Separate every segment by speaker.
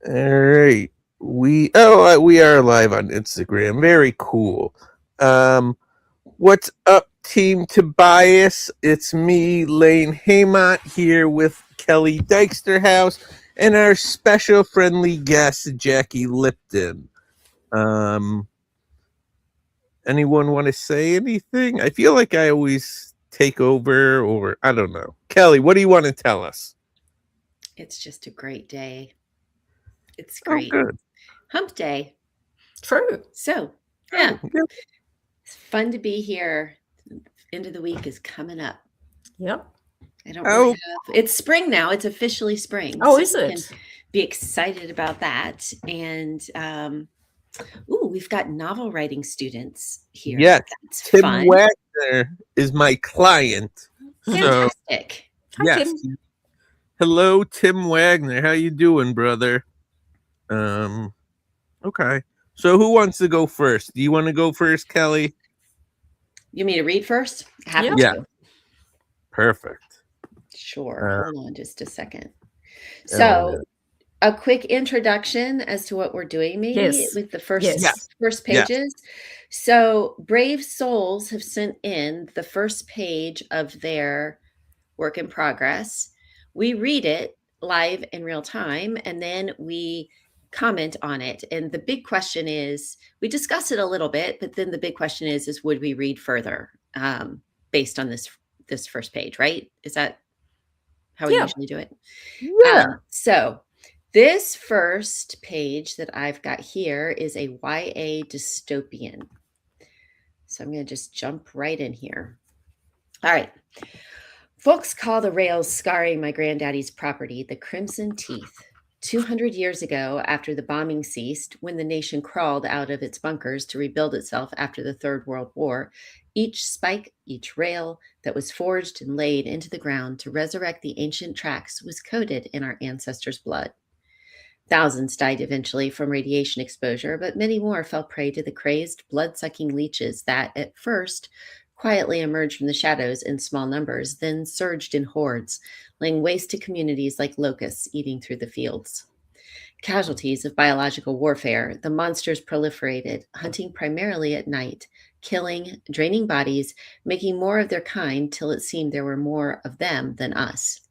Speaker 1: All right. We are live on Instagram. Very cool. What's up, Team Tobias? It's me, Lane Haymont, here with Kelly Dyksterhouse and our special friendly guest, Jackie Lipton. Um, Anyone want to say anything? I feel like I always take over, or I don't know. Kelly, what do you want to tell us?
Speaker 2: It's just a great day. It's
Speaker 1: Oh,
Speaker 2: great.
Speaker 1: good.
Speaker 2: Hump day.
Speaker 3: True.
Speaker 2: So,
Speaker 1: Oh,
Speaker 2: yeah,
Speaker 1: yeah.
Speaker 2: it's fun to be here. End of the week is coming up.
Speaker 3: Yep.
Speaker 2: I don't really
Speaker 1: Oh,
Speaker 2: have it's spring now. It's officially spring.
Speaker 3: Oh,
Speaker 2: So
Speaker 3: is
Speaker 2: we can
Speaker 3: it?
Speaker 2: be excited about that. And ooh, we've got novel writing students here.
Speaker 1: yes.
Speaker 2: That's
Speaker 1: Tim
Speaker 2: fun.
Speaker 1: Wagner is my client. So,
Speaker 2: Fantastic.
Speaker 3: Hi,
Speaker 1: yes.
Speaker 3: Tim.
Speaker 1: Hello, Tim Wagner. How you doing, brother? Um, okay. So who wants to go first? Do you want to go first, Kelly?
Speaker 2: You mean to read first? Happy
Speaker 3: Yep.
Speaker 1: Yeah,
Speaker 2: to.
Speaker 1: perfect.
Speaker 2: Sure.
Speaker 1: Uh,
Speaker 2: Hold on just a second.
Speaker 1: oh,
Speaker 2: So
Speaker 1: yeah.
Speaker 2: a quick introduction as to what we're doing maybe
Speaker 3: Yes.
Speaker 2: with the first
Speaker 3: Yes.
Speaker 1: Yes,
Speaker 2: first
Speaker 1: yes.
Speaker 2: pages. So Brave Souls have sent in the first page of their work in progress. We read it live in real time and then we comment on it. And the big question is, we discuss it a little bit, but then the big question is would we read further based on this first page, right? Is that how we
Speaker 3: Yeah.
Speaker 2: usually do it?
Speaker 1: Yeah.
Speaker 2: So this first page that I've got here is a YA dystopian. So I'm going to just jump right in here. All right. Folks call the rails scarring my granddaddy's property the Crimson Teeth. 200 years ago, after the bombing ceased, when the nation crawled out of its bunkers to rebuild itself after the Third World War, each spike, each rail that was forged and laid into the ground to resurrect the ancient tracks was coated in our ancestors' blood. Thousands died eventually from radiation exposure, but many more fell prey to the crazed, blood sucking leeches that, at first, quietly emerged from the shadows in small numbers, then surged in hordes, laying waste to communities like locusts eating through the fields. Casualties of biological warfare, the monsters proliferated, hunting primarily at night, killing, draining bodies, making more of their kind till it seemed there were more of them than us.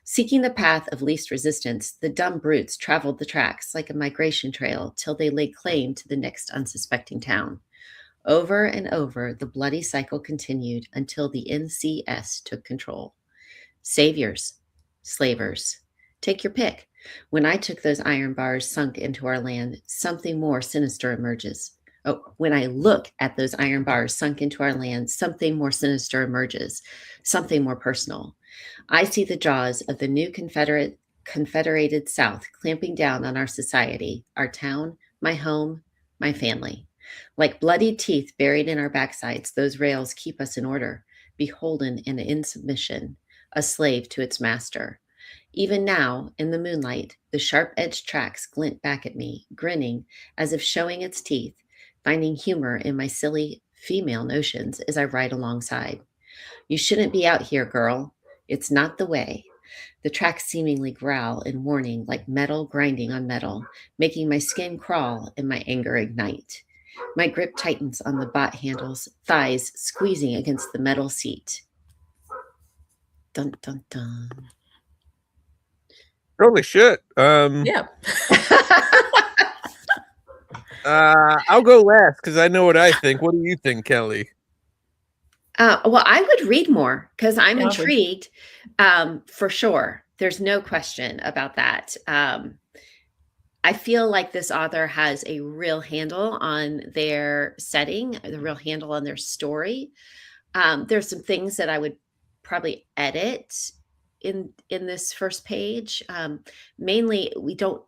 Speaker 2: Seeking the path of least resistance, the dumb brutes traveled the tracks like a migration trail till they laid claim to the next unsuspecting town. Over and over, the bloody cycle continued until the NCS took control. Saviors, slavers, take your pick. When I took those iron bars sunk into our land, something more sinister emerges. Oh, when I look at those iron bars sunk into our land, something more sinister emerges, something more personal. I see the jaws of the new Confederated South clamping down on our society, our town, my home, my family. Like bloody teeth buried in our backsides, those rails keep us in order, beholden and in submission, a slave to its master. Even now, in the moonlight, the sharp edged tracks glint back at me, grinning as if showing its teeth, finding humor in my silly female notions as I ride alongside. You shouldn't be out here, girl. It's not the way. The tracks seemingly growl in warning like metal grinding on metal, making my skin crawl and my anger ignite. My grip tightens on the bot handles, thighs squeezing against the metal seat. Dun dun dun.
Speaker 1: Holy shit.
Speaker 3: Yeah.
Speaker 1: I'll go last because I know what I think. What do you think, Kelly?
Speaker 2: Well, I would read more because I'm
Speaker 3: Yeah, I would.
Speaker 2: intrigued for sure. There's no question about that. I feel like this author has a real handle on their setting, the real handle on their story. There's some things that I would probably edit in this first page. Mainly, we don't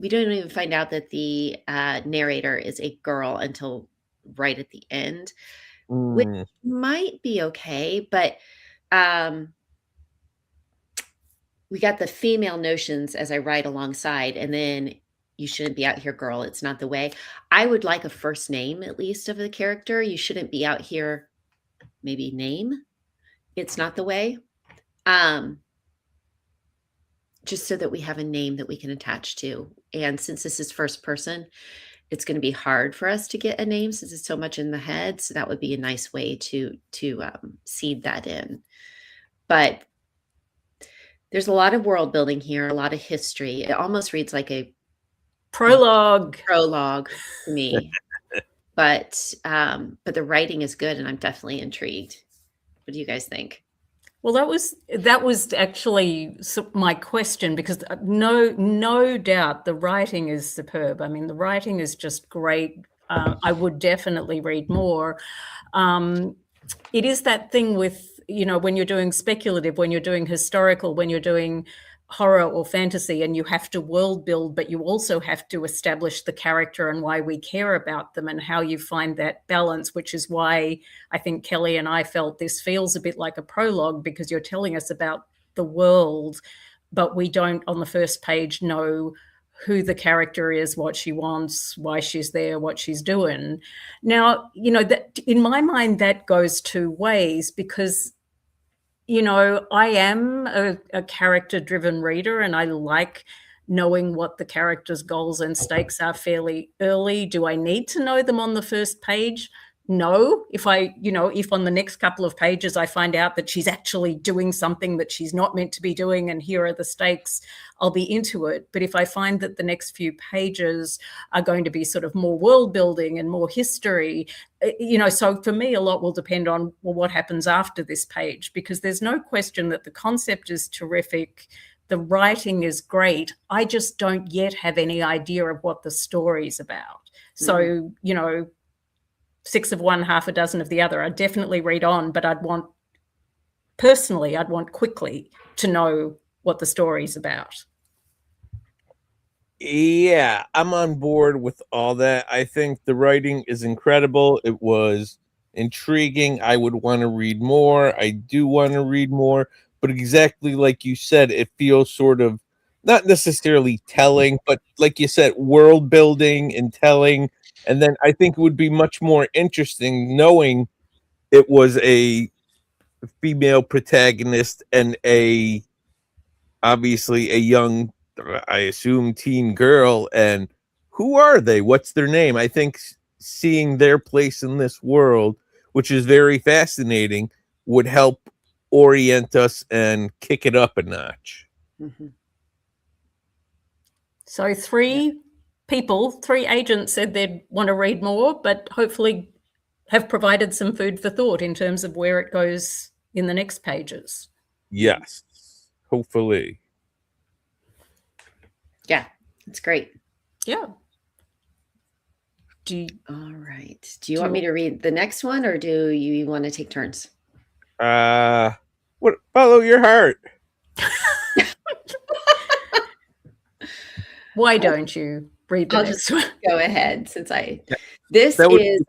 Speaker 2: even find out that the narrator is a girl until right at the end, which
Speaker 1: Mm,
Speaker 2: might be okay, but um, we got the female notions as I ride alongside, and then you shouldn't be out here, girl. It's not the way. I would like a first name at least of the character. You shouldn't be out here, maybe name. It's not the way. Um, just so that we have a name that we can attach to. And since this is first person, it's going to be hard for us to get a name since it's so much in the head. So that would be a nice way to seed that in. But there's a lot of world building here, a lot of history. It almost reads like a
Speaker 3: Prologue.
Speaker 2: prologue to me. But the writing is good, and I'm definitely intrigued. What do you guys think?
Speaker 3: Well, that was actually my question, because no doubt the writing is superb. I mean, the writing is just great. I would definitely read more. It is that thing with, when you're doing speculative, when you're doing historical, when you're doing horror or fantasy, and you have to world build, but you also have to establish the character and why we care about them and how you find that balance, which is why I think Kelly and I felt this feels a bit like a prologue, because you're telling us about the world, but we don't on the first page know who the character is, what she wants, why she's there, what she's doing. Now, that in my mind, that goes two ways, because I am a character-driven reader, and I like knowing what the character's goals and stakes are fairly early. Do I need to know them on the first page? No. If on the next couple of pages I find out that she's actually doing something that she's not meant to be doing and here are the stakes, I'll be into it. But if I find that the next few pages are going to be sort of more world building and more history, so for me, a lot will depend on, well, what happens after this page, because there's no question that the concept is terrific. The writing is great. I just don't yet have any idea of what the story's about. So, 6 of one, half a dozen of the other. I'd definitely read on, but I'd want quickly to know what the story's about.
Speaker 1: Yeah, I'm on board with all that. I think the writing is incredible. It was intriguing. I would want to read more. I do want to read more, but exactly like you said, it feels sort of not necessarily telling, but like you said, world building and telling. And then I think it would be much more interesting knowing it was a female protagonist and obviously a young, I assume, teen girl. And who are they? What's their name? I think seeing their place in this world, which is very fascinating, would help orient us and kick it up a notch.
Speaker 2: Mm-hmm.
Speaker 3: So 3 agents said they'd want to read more, but hopefully have provided some food for thought in terms of where it goes in the next pages.
Speaker 1: Yes, hopefully.
Speaker 2: Yeah, it's great.
Speaker 3: Yeah.
Speaker 2: All right. Do you want me to read the next one, or do you want to take turns?
Speaker 1: What? Follow your heart.
Speaker 3: Why don't you read the
Speaker 2: I'll
Speaker 3: next
Speaker 2: just
Speaker 3: one?
Speaker 2: go ahead since I.
Speaker 1: Yeah.
Speaker 2: This is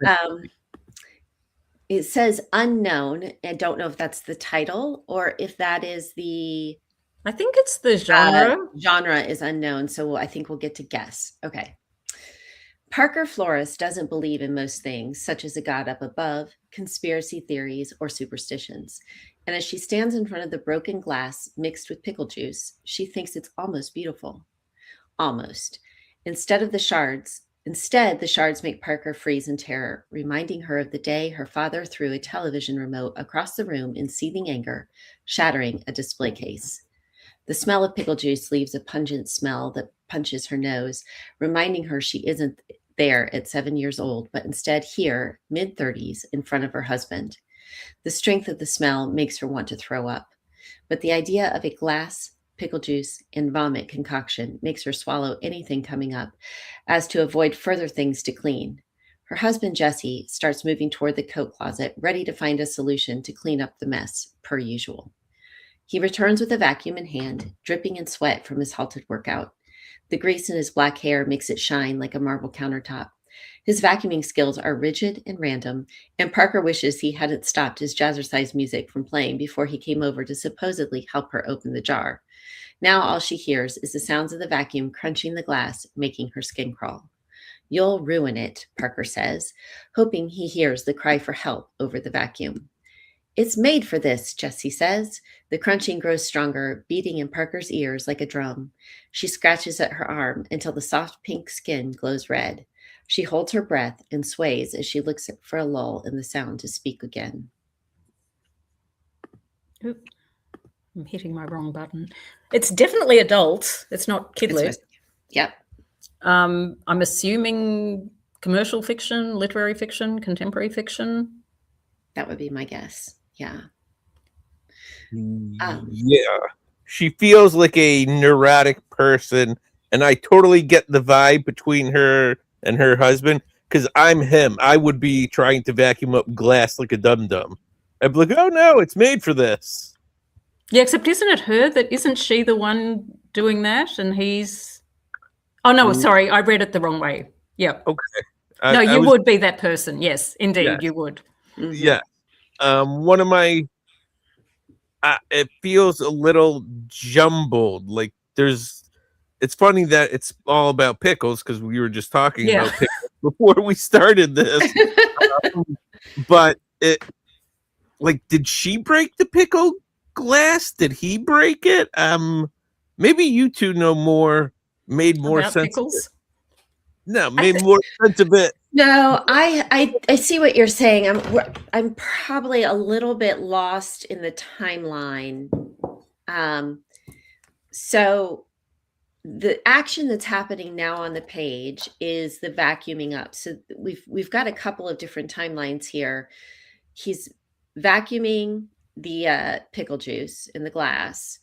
Speaker 2: it says unknown. I don't know if that's the title or if that is the.
Speaker 3: I think it's the genre.
Speaker 2: Genre is unknown, so I think we'll get to guess. Okay. Parker Flores doesn't believe in most things, such as a God up above, conspiracy theories, or superstitions. And as she stands in front of the broken glass mixed with pickle juice, she thinks it's almost beautiful. Almost. Instead, the shards make Parker freeze in terror, reminding her of the day her father threw a television remote across the room in seething anger, shattering a display case. The smell of pickle juice leaves a pungent smell that punches her nose, reminding her she isn't there at 7 years old, but instead here, mid-30s, in front of her husband. The strength of the smell makes her want to throw up, but the idea of a glass, pickle juice, and vomit concoction makes her swallow anything coming up, as to avoid further things to clean. Her husband, Jesse, starts moving toward the coat closet, ready to find a solution to clean up the mess, per usual. He returns with a vacuum in hand, dripping in sweat from his halted workout. The grease in his black hair makes it shine like a marble countertop. His vacuuming skills are rigid and random, and Parker wishes he hadn't stopped his jazzercise music from playing before he came over to supposedly help her open the jar. Now all she hears is the sounds of the vacuum crunching the glass, making her skin crawl. "You'll ruin it," Parker says, hoping he hears the cry for help over the vacuum. It's made for this, Jessie says. The crunching grows stronger, beating in Parker's ears like a drum. She scratches at her arm until the soft pink skin glows red. She holds her breath and sways as she looks for a lull in the sound to speak again.
Speaker 3: Oop, I'm hitting my wrong button. It's definitely adult. It's not kid lit.
Speaker 2: Yep.
Speaker 3: I'm assuming commercial fiction, literary fiction, contemporary fiction.
Speaker 2: That would be my guess. Yeah.
Speaker 1: Yeah. She feels like a neurotic person, and I totally get the vibe between her and her husband, because I'm him. I would be trying to vacuum up glass like a dum-dum. I'd be like, oh no, it's made for this.
Speaker 3: Yeah, except isn't she the one doing that? And he's... Oh, no, sorry, I read it the wrong way. Yeah.
Speaker 1: Okay.
Speaker 3: You would be that person. Yes, indeed,
Speaker 1: Yeah.
Speaker 3: you would.
Speaker 2: Mhm.
Speaker 1: Yeah. One of my... it feels a little jumbled. Like it's funny that it's all about pickles, because we were just talking about pickles before we started this. But it, like, did she break the pickle glass? Did he break it? Maybe you two know more. Made more
Speaker 3: About
Speaker 1: sense.
Speaker 3: pickles?
Speaker 1: No, made more sense of it.
Speaker 2: No, I see what you're saying. I'm probably a little bit lost in the timeline. So the action that's happening now on the page is the vacuuming up. So we've got a couple of different timelines here. He's vacuuming the pickle juice in the glass.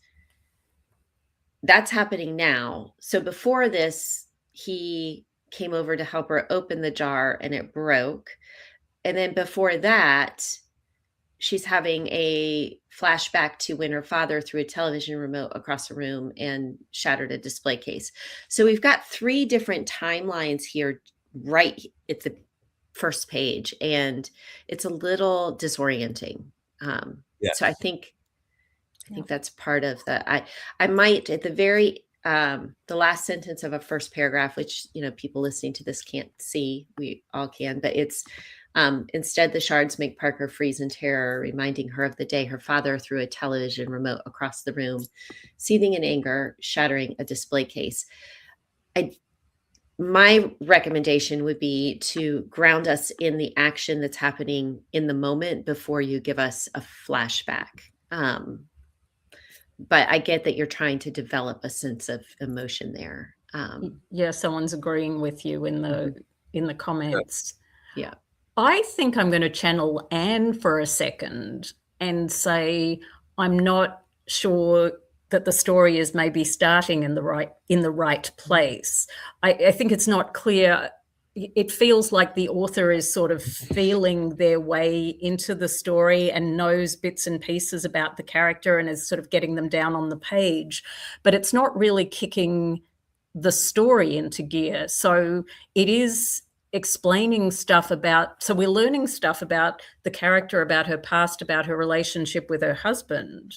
Speaker 2: That's happening now. So before this, he came over to help her open the jar and it broke. And then before that, she's having a flashback to when her father threw a television remote across the room and shattered a display case. So we've got 3 different timelines here right at the first page, and it's a little disorienting. So I think that's part of the, I might at the very, the last sentence of a first paragraph, which, people listening to this can't see, we all can, but it's, instead the shards make Parker freeze in terror, reminding her of the day her father threw a television remote across the room, seething in anger, shattering a display case. My recommendation would be to ground us in the action that's happening in the moment before you give us a flashback. But I get that you're trying to develop a sense of emotion there.
Speaker 3: Someone's agreeing with you in the comments.
Speaker 2: Yeah.
Speaker 3: I think I'm going to channel Anne for a second and say I'm not sure that the story is maybe starting in the right place. I think it's not clear. It feels like the author is sort of feeling their way into the story and knows bits and pieces about the character and is sort of getting them down on the page, but it's not really kicking the story into gear. So it is explaining stuff so we're learning stuff about the character, about her past, about her relationship with her husband,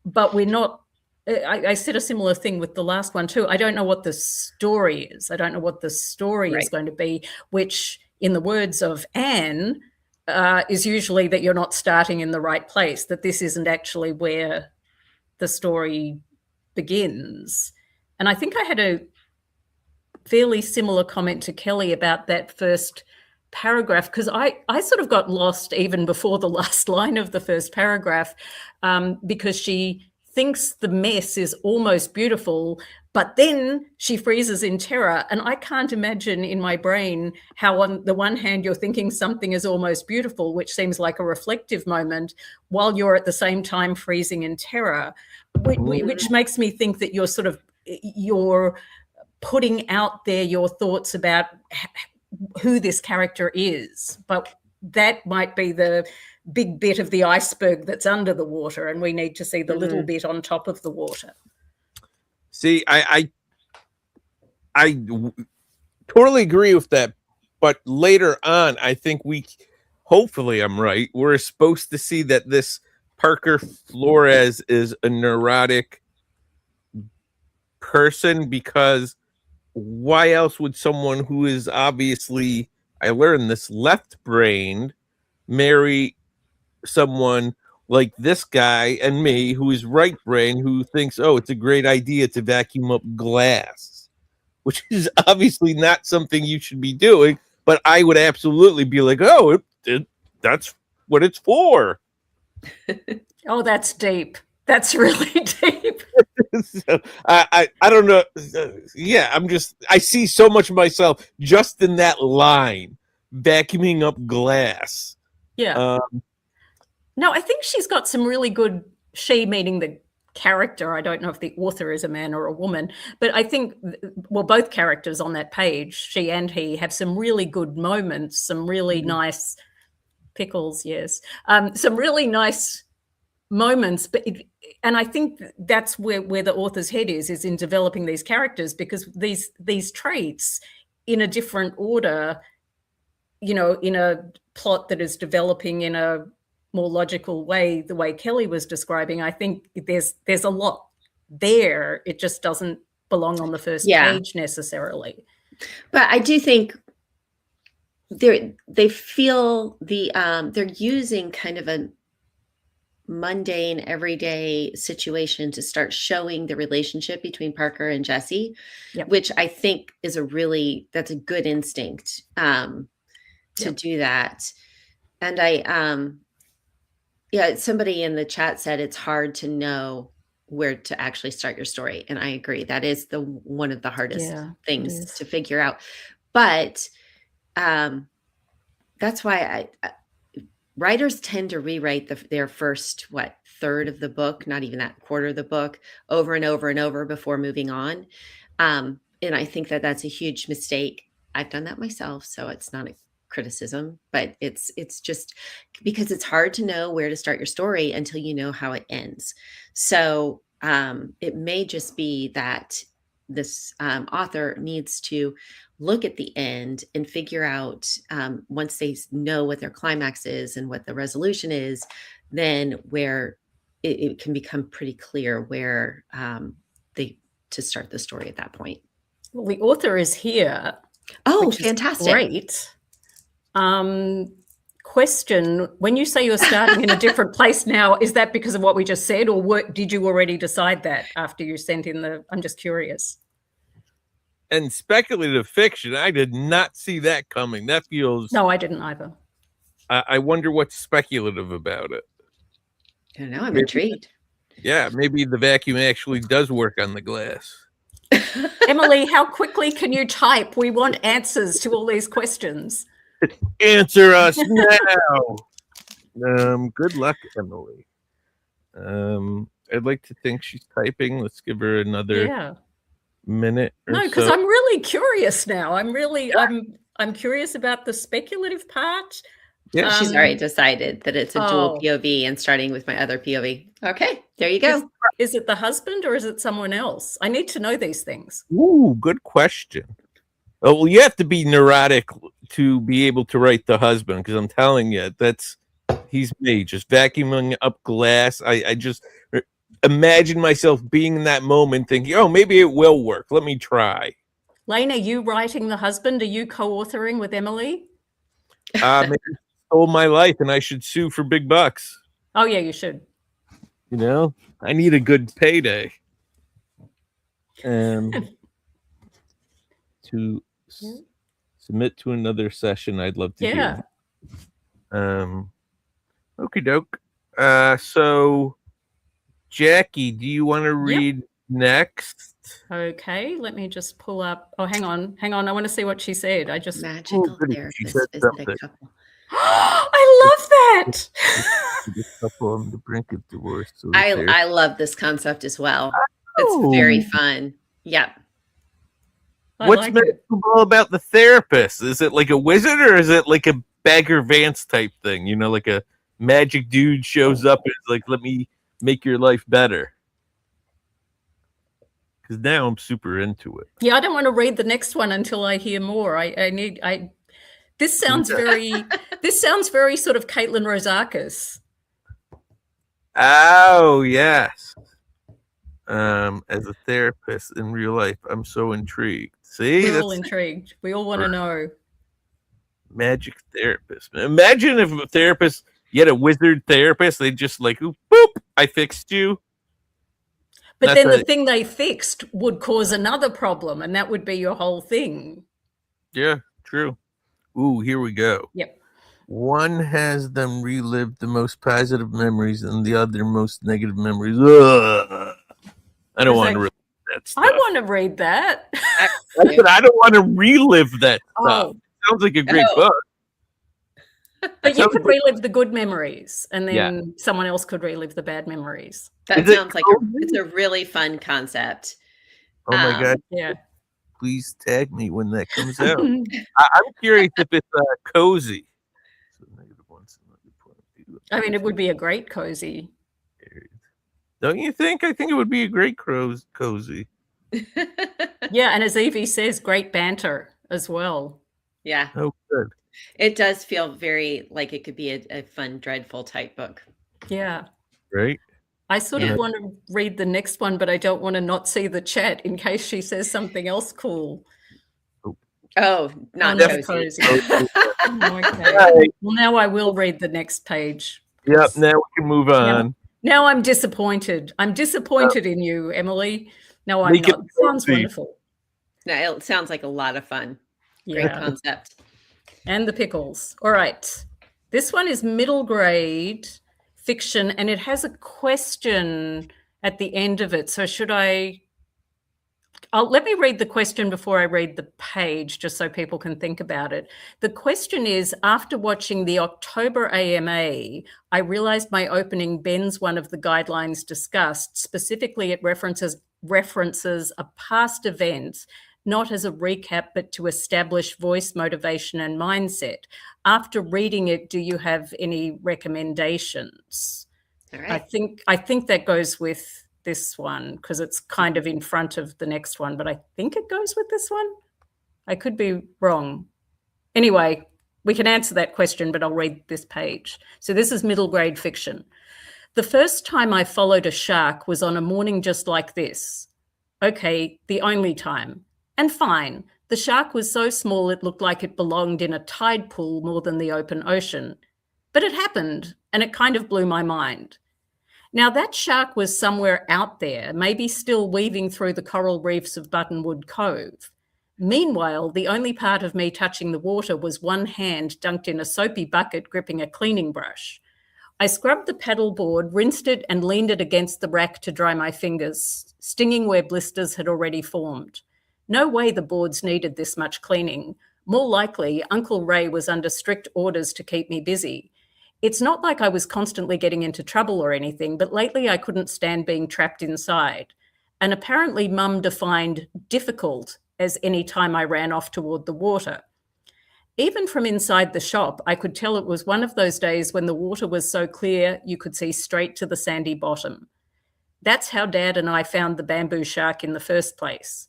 Speaker 3: but we're not, I said a similar thing with the last one too. I don't know what the story is. I don't know what the story is going to be, which in the words of Anne, is usually that you're not starting in the right place, that this isn't actually where the story begins. And I think I had a fairly similar comment to Kelly about that first paragraph, because I sort of got lost even before the last line of the first paragraph, because she thinks the mess is almost beautiful, but then she freezes in terror. And I can't imagine in my brain how on the one hand you're thinking something is almost beautiful, which seems like a reflective moment, while you're at the same time freezing in terror, which makes me think that you're putting out there your thoughts about who this character is. But that might be the big bit of the iceberg that's under the water, and we need to see the little bit on top of the water.
Speaker 1: See, I totally agree with that, but later on, I think hopefully I'm right, we're supposed to see that this Parker Flores is a neurotic person, because why else would someone who is obviously, I learned this, left-brained marry someone like this guy and me, who is right brain, who thinks, oh, it's a great idea to vacuum up glass, which is obviously not something you should be doing. But I would absolutely be like, oh, that's what it's for.
Speaker 3: Oh, that's deep. That's really deep.
Speaker 1: So, I don't know. Yeah, I see so much of myself just in that line, vacuuming up glass.
Speaker 3: Yeah. No, I think she's got some really good, she meaning the character. I don't know if the author is a man or a woman, but I think, well, both characters on that page, she and he, have some really good moments, some really nice pickles, yes, some really nice moments. And I think that's where the author's head is in developing these characters, because these traits in a different order, you know, in a plot that is developing in a more logical way, the way Kelly was describing, I think there's a lot there. It just doesn't belong on the first page necessarily.
Speaker 2: But I do think they feel they're using kind of a mundane, everyday situation to start showing the relationship between Parker and Jesse, which I think is that's a good instinct to do that. And somebody in the chat said it's hard to know where to actually start your story. And I agree. That is one of the hardest things to figure out. But that's why writers tend to rewrite their first, third of the book, not even that quarter of the book, over and over and over before moving on. And I think that's a huge mistake. I've done that myself, so it's not a criticism, but it's just because it's hard to know where to start your story until you know how it ends. So it may just be that this author needs to look at the end and figure out, once they know what their climax is and what the resolution is, then where it can become pretty clear where to start the story at that point.
Speaker 3: Well, the author is here.
Speaker 2: Oh, fantastic.
Speaker 3: Great. Question, when you say you're starting in a different place now, is that because of what we just said, or did you already decide that after you sent in I'm just curious.
Speaker 1: And speculative fiction, I did not see that coming. That feels...
Speaker 3: No, I didn't either.
Speaker 1: I wonder what's speculative about it.
Speaker 2: I don't know. I'm intrigued.
Speaker 1: Yeah, maybe the vacuum actually does work on the glass.
Speaker 3: Emily, how quickly can you type? We want answers to all these questions.
Speaker 1: Answer us now. Good luck, Emily. I'd like to think she's typing. Let's give her another minute or
Speaker 3: no, because
Speaker 1: so.
Speaker 3: I'm really curious now. I'm curious about the speculative part.
Speaker 2: Yeah, she's already decided that it's a dual POV and starting with my other POV. Okay, there you go.
Speaker 3: Is it the husband or is it someone else? I need to know these things.
Speaker 1: Ooh, good question. Oh, well, you have to be neurotic to be able to write the husband, because I'm telling you, he's me, just vacuuming up glass. I just imagine myself being in that moment thinking, oh, maybe it will work. Let me try.
Speaker 3: Lane, are you writing the husband? Are you co-authoring with Emily?
Speaker 1: Maybe stole my life and I should sue for big bucks.
Speaker 3: Oh, yeah, you should.
Speaker 1: You know, I need a good payday. To submit to another session, I'd love to hear. Okie doke. So, Jackie, do you want to read next?
Speaker 3: Okay, let me just pull up. Oh, hang on. I want to see what she said. I just
Speaker 2: magical therapist visit a couple.
Speaker 3: I love that.
Speaker 1: The couple on the brink of divorce. So
Speaker 2: I love this concept as well. It's very fun. Yep.
Speaker 1: What's magical about the therapist? Is it like a wizard or is it like a Bagger Vance type thing? You know, like a magic dude shows up and is like, let me make your life better. Because now I'm super into it.
Speaker 3: Yeah, I don't want to read the next one until I hear more. This sounds very sort of Caitlin Rosakis.
Speaker 1: Oh, yes. As a therapist in real life, I'm so intrigued. See,
Speaker 3: we're all intrigued. We all want to know.
Speaker 1: Magic therapist. Imagine if a therapist You had a wizard therapist. They just like, "Oop, boop, I fixed you."
Speaker 3: But
Speaker 1: That's
Speaker 3: then the
Speaker 1: a-
Speaker 3: thing they fixed would cause another problem, and that would be your whole thing.
Speaker 1: Yeah, true. Ooh, here we go.
Speaker 3: Yep.
Speaker 1: One has them relive the most positive memories and the other most negative memories. Ugh. I don't
Speaker 3: Is
Speaker 1: want
Speaker 3: that-
Speaker 1: to relive that stuff.
Speaker 3: I want to read that.
Speaker 1: I said I don't want to relive that stuff.
Speaker 3: Oh,
Speaker 1: Sounds like a great
Speaker 2: Oh.
Speaker 1: book.
Speaker 3: but you
Speaker 1: sounds
Speaker 3: could
Speaker 1: like-
Speaker 3: relive the good memories, and then
Speaker 1: Yeah.
Speaker 3: someone else could relive the bad memories.
Speaker 2: That
Speaker 1: Is it
Speaker 2: sounds like
Speaker 1: cozy?
Speaker 2: it's a really fun concept.
Speaker 1: Oh my
Speaker 2: Um,
Speaker 1: god!
Speaker 3: Yeah.
Speaker 1: Please tag me when that comes out. I'm curious if it's cozy. So
Speaker 3: I mean, it would be a great cozy.
Speaker 1: Don't you think? I think it would be a great cozy.
Speaker 3: Yeah, and as Evie says, great banter as well.
Speaker 2: Yeah,
Speaker 1: Oh, good.
Speaker 2: it does feel very like it could be a fun, dreadful type book.
Speaker 3: Yeah.
Speaker 1: Right?
Speaker 3: I sort
Speaker 2: Yeah.
Speaker 3: of want to read the next one, but I don't want to not see the chat in case she says something else cool.
Speaker 2: Oh, not
Speaker 3: not
Speaker 2: cozy.
Speaker 3: cozy. Okay.
Speaker 1: Right.
Speaker 3: Well, now I will read the next page.
Speaker 1: Yep. Now we can move on.
Speaker 3: Now I'm disappointed. I'm disappointed in you, Emily. No, I'm
Speaker 1: Make it
Speaker 3: not. Sounds
Speaker 1: cozy.
Speaker 3: wonderful.
Speaker 2: No, it sounds like a lot of fun. Great
Speaker 3: Yeah.
Speaker 2: concept.
Speaker 3: And the pickles. All right. This one is middle grade fiction, and it has a question at the end of it. So should let me read the question before I read the page, just so people can think about it. The question is, after watching the October AMA, I realized my opening bends one of the guidelines discussed. Specifically, it references a past event, not as a recap, but to establish voice, motivation, and mindset. After reading it, do you have any recommendations?
Speaker 2: All
Speaker 3: I
Speaker 2: right.
Speaker 3: think that goes with this one because it's kind of in front of the next one, but I think it goes with this one. I could be wrong. Anyway, we can answer that question, but I'll read this page. So this is middle grade fiction. The first time I followed a shark was on a morning just like this. Okay, the only time. And fine, the shark was so small it looked like it belonged in a tide pool more than the open ocean. But it happened, and it kind of blew my mind. Now, that shark was somewhere out there, maybe still weaving through the coral reefs of Buttonwood Cove. Meanwhile, the only part of me touching the water was one hand dunked in a soapy bucket gripping a cleaning brush. I scrubbed the paddleboard, rinsed it, and leaned it against the rack to dry my fingers, stinging where blisters had already formed. No way the boards needed this much cleaning. More likely, Uncle Ray was under strict orders to keep me busy. It's not like I was constantly getting into trouble or anything, but lately I couldn't stand being trapped inside. And apparently Mum defined difficult as any time I ran off toward the water. Even from inside the shop, I could tell it was one of those days when the water was so clear you could see straight to the sandy bottom. That's how Dad and I found the bamboo shark in the first place.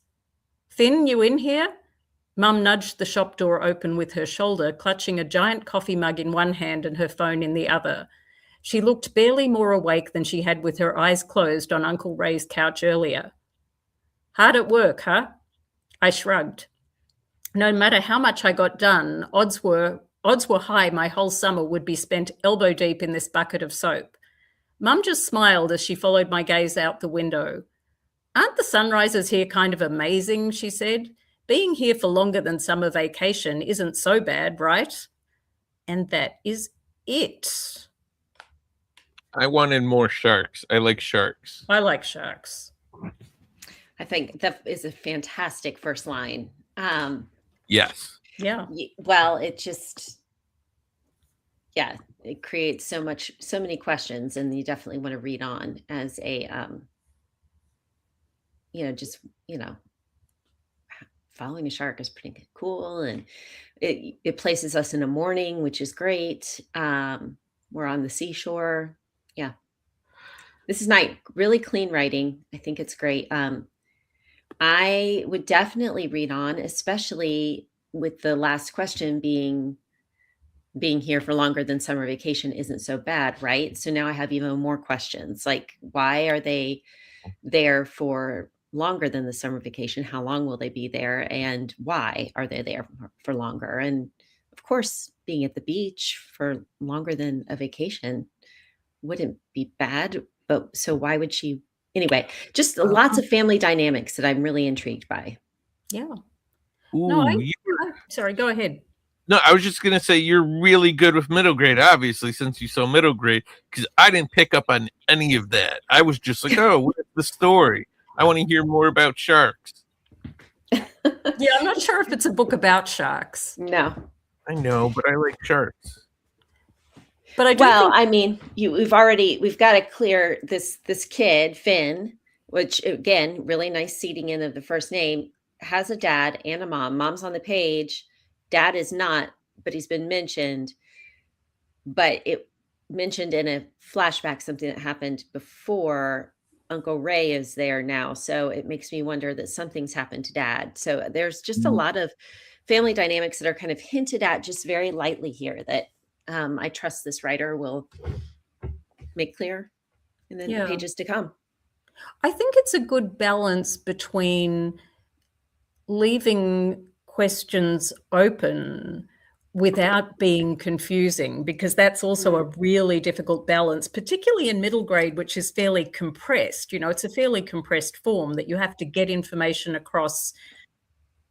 Speaker 3: Finn, you in here? Mum nudged the shop door open with her shoulder, clutching a giant coffee mug in one hand and her phone in the other. She looked barely more awake than she had with her eyes closed on Uncle Ray's couch earlier. Hard at work, huh? I shrugged. No matter how much I got done, odds were high my whole summer would be spent elbow deep in this bucket of soap. Mum just smiled as she followed my gaze out the window. Aren't the sunrises here kind of amazing, she said. Being here for longer than summer vacation isn't so bad, right? And that is it.
Speaker 1: I wanted more sharks. I like sharks.
Speaker 3: I like sharks.
Speaker 2: I think that is a fantastic first line.
Speaker 1: Yes.
Speaker 3: Yeah.
Speaker 2: Well, it just, yeah, it creates so many questions, and you definitely want to read on as a, following a shark is pretty cool, and it places us in a morning, which is great. We're on the seashore. Yeah, this is nice. Really clean writing. I think it's great. I would definitely read on, especially with the last question being here for longer than summer vacation isn't so bad, right? So now I have even more questions, like why are they there for longer than the summer vacation? How long will they be there, and why are they there for longer? And of course, being at the beach for longer than a vacation wouldn't be bad. But so why would she? Anyway, just lots of family dynamics that I'm really intrigued by.
Speaker 3: Yeah.
Speaker 1: Ooh,
Speaker 3: No,
Speaker 1: you
Speaker 3: sorry, go ahead.
Speaker 1: No, I was just gonna say you're really good with middle grade, obviously, since you saw middle grade, because I didn't pick up on any of that. I was just like, oh, what's the story? I want to hear more about sharks.
Speaker 3: Yeah, I'm not sure if it's a book about sharks,
Speaker 2: No.
Speaker 1: I know, but I like sharks.
Speaker 3: but I do
Speaker 2: Well,
Speaker 3: think
Speaker 2: I mean, we've got to clear this kid, Finn, which again, really nice seeding in of the first name, has a dad and a mom. Mom's on the page. Dad is not, but he's been mentioned. But it mentioned in a flashback something that happened before. Uncle Ray is there now. So it makes me wonder that something's happened to Dad. So there's just a lot of family dynamics that are kind of hinted at just very lightly here that I trust this writer will make clear in the
Speaker 3: Yeah.
Speaker 2: pages to come.
Speaker 3: I think it's a good balance between leaving questions open without being confusing, because that's also a really difficult balance, particularly in middle grade, which is fairly compressed. You know, it's a fairly compressed form that you have to get information across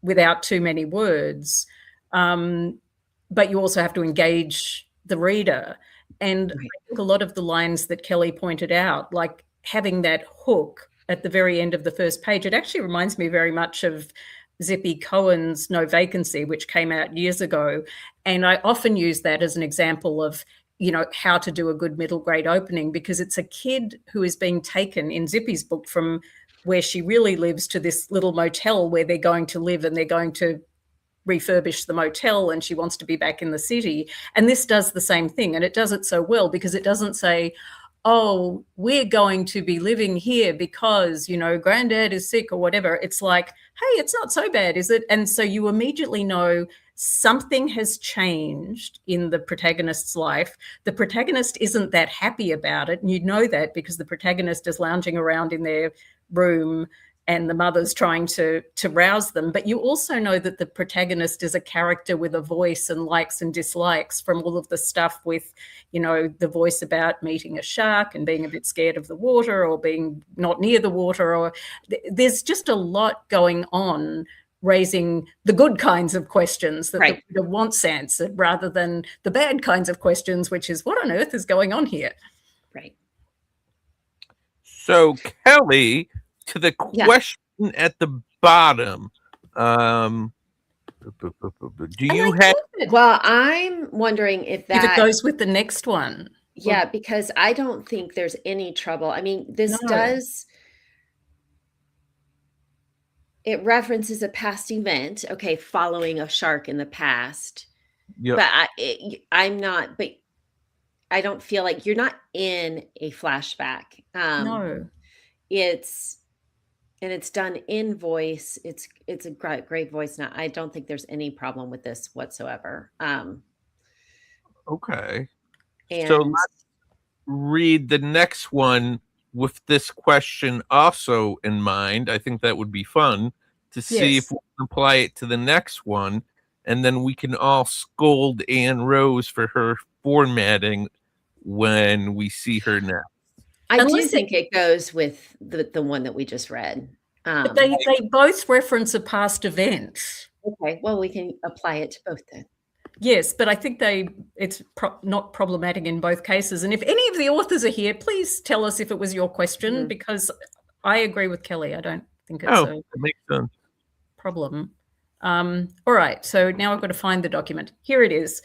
Speaker 3: without too many words. But you also have to engage the reader. And
Speaker 2: Right.
Speaker 3: I think a lot of the lines that Kelly pointed out, like having that hook at the very end of the first page, it actually reminds me very much of Zippy Cohen's No Vacancy, which came out years ago. And I often use that as an example of, you know, how to do a good middle grade opening, because it's a kid who is being taken in Zippy's book from where she really lives to this little motel where they're going to live, and they're going to refurbish the motel, and she wants to be back in the city. And this does the same thing, and it does it so well because it doesn't say, oh, we're going to be living here because, you know, granddad is sick or whatever. It's like, hey, it's not so bad, is it? And so you immediately know something has changed in the protagonist's life. The protagonist isn't that happy about it, and you know that because the protagonist is lounging around in their room and the mother's trying to rouse them. But you also know that the protagonist is a character with a voice and likes and dislikes from all of the stuff with, you know, the voice about meeting a shark and being a bit scared of the water or being not near the water. Or there's just a lot going on, raising the good kinds of questions that
Speaker 2: Right.
Speaker 3: the reader wants answered rather than the bad kinds of questions, which is what on earth is going on here?
Speaker 2: Right.
Speaker 1: So, Kelly, to the
Speaker 2: Yeah.
Speaker 1: question at the bottom, do
Speaker 3: And
Speaker 1: you
Speaker 3: I
Speaker 1: have?
Speaker 3: get it.
Speaker 2: Well, I'm wondering if
Speaker 3: If
Speaker 2: that
Speaker 3: it goes with the next one.
Speaker 2: yeah, because I don't think there's any trouble. I mean, this
Speaker 3: No.
Speaker 2: does it references a past event, okay, following a shark in the past.
Speaker 1: Yep.
Speaker 2: But I'm not, but I don't feel like you're not in a flashback.
Speaker 3: No.
Speaker 2: It's done in voice. It's a great voice. Now, I don't think there's any problem with this whatsoever.
Speaker 1: Okay.
Speaker 2: And
Speaker 1: So let's read the next one with this question also in mind. I think that would be fun to see
Speaker 3: Yes.
Speaker 1: if we can apply it to the next one, and then we can all scold Anne Rose for her formatting when we see her next.
Speaker 2: I do
Speaker 3: Unless it-
Speaker 2: think it goes with the one that we just read.
Speaker 3: But they both reference a past event.
Speaker 2: Okay, well, we can apply it to both then.
Speaker 3: Yes, but I think it's not problematic in both cases. And if any of the authors are here, please tell us if it was your question, because I agree with Kelly. I don't think it's
Speaker 1: That makes sense.
Speaker 3: problem. All right, so now I've got to find the document. Here it is.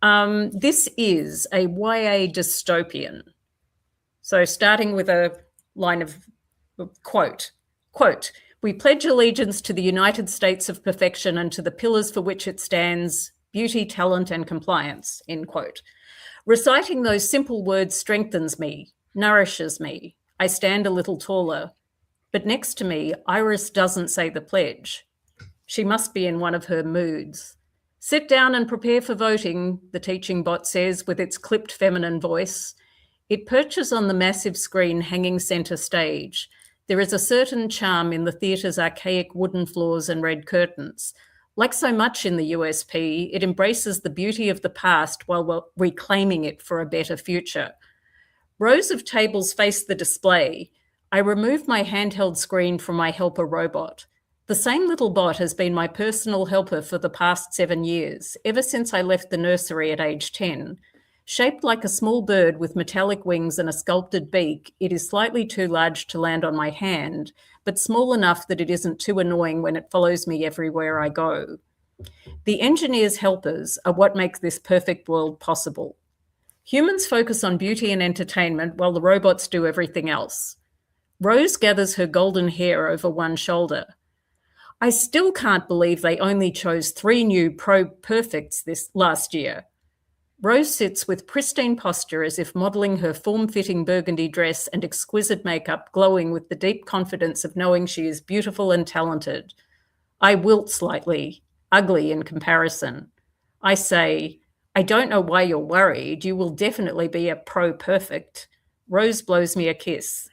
Speaker 3: This is a YA dystopian. So starting with a line of quote, "We pledge allegiance to the United States of perfection and to the pillars for which it stands, beauty, talent, and compliance," end quote. Reciting those simple words strengthens me, nourishes me. I stand a little taller. But next to me, Iris doesn't say the pledge. She must be in one of her moods. "Sit down and prepare for voting," the teaching bot says with its clipped feminine voice. It perches on the massive screen hanging centre stage. There is a certain charm in the theatre's archaic wooden floors and red curtains. Like so much in the USP, it embraces the beauty of the past while reclaiming it for a better future. Rows of tables face the display. I remove my handheld screen from my helper robot. The same little bot has been my personal helper for the past 7 years, ever since I left the nursery at age 10. Shaped like a small bird with metallic wings and a sculpted beak, it is slightly too large to land on my hand, but small enough that it isn't too annoying when it follows me everywhere I go. The engineer's helpers are what make this perfect world possible. Humans focus on beauty and entertainment while the robots do everything else. Rose gathers her golden hair over one shoulder. I still can't believe they only chose 3 new Pro Perfects this last year. Rose sits with pristine posture as if modelling her form-fitting burgundy dress and exquisite makeup, glowing with the deep confidence of knowing she is beautiful and talented. I wilt slightly, ugly in comparison. I say, I don't know why you're worried. You will definitely be a Pro Perfect. Rose blows me a kiss.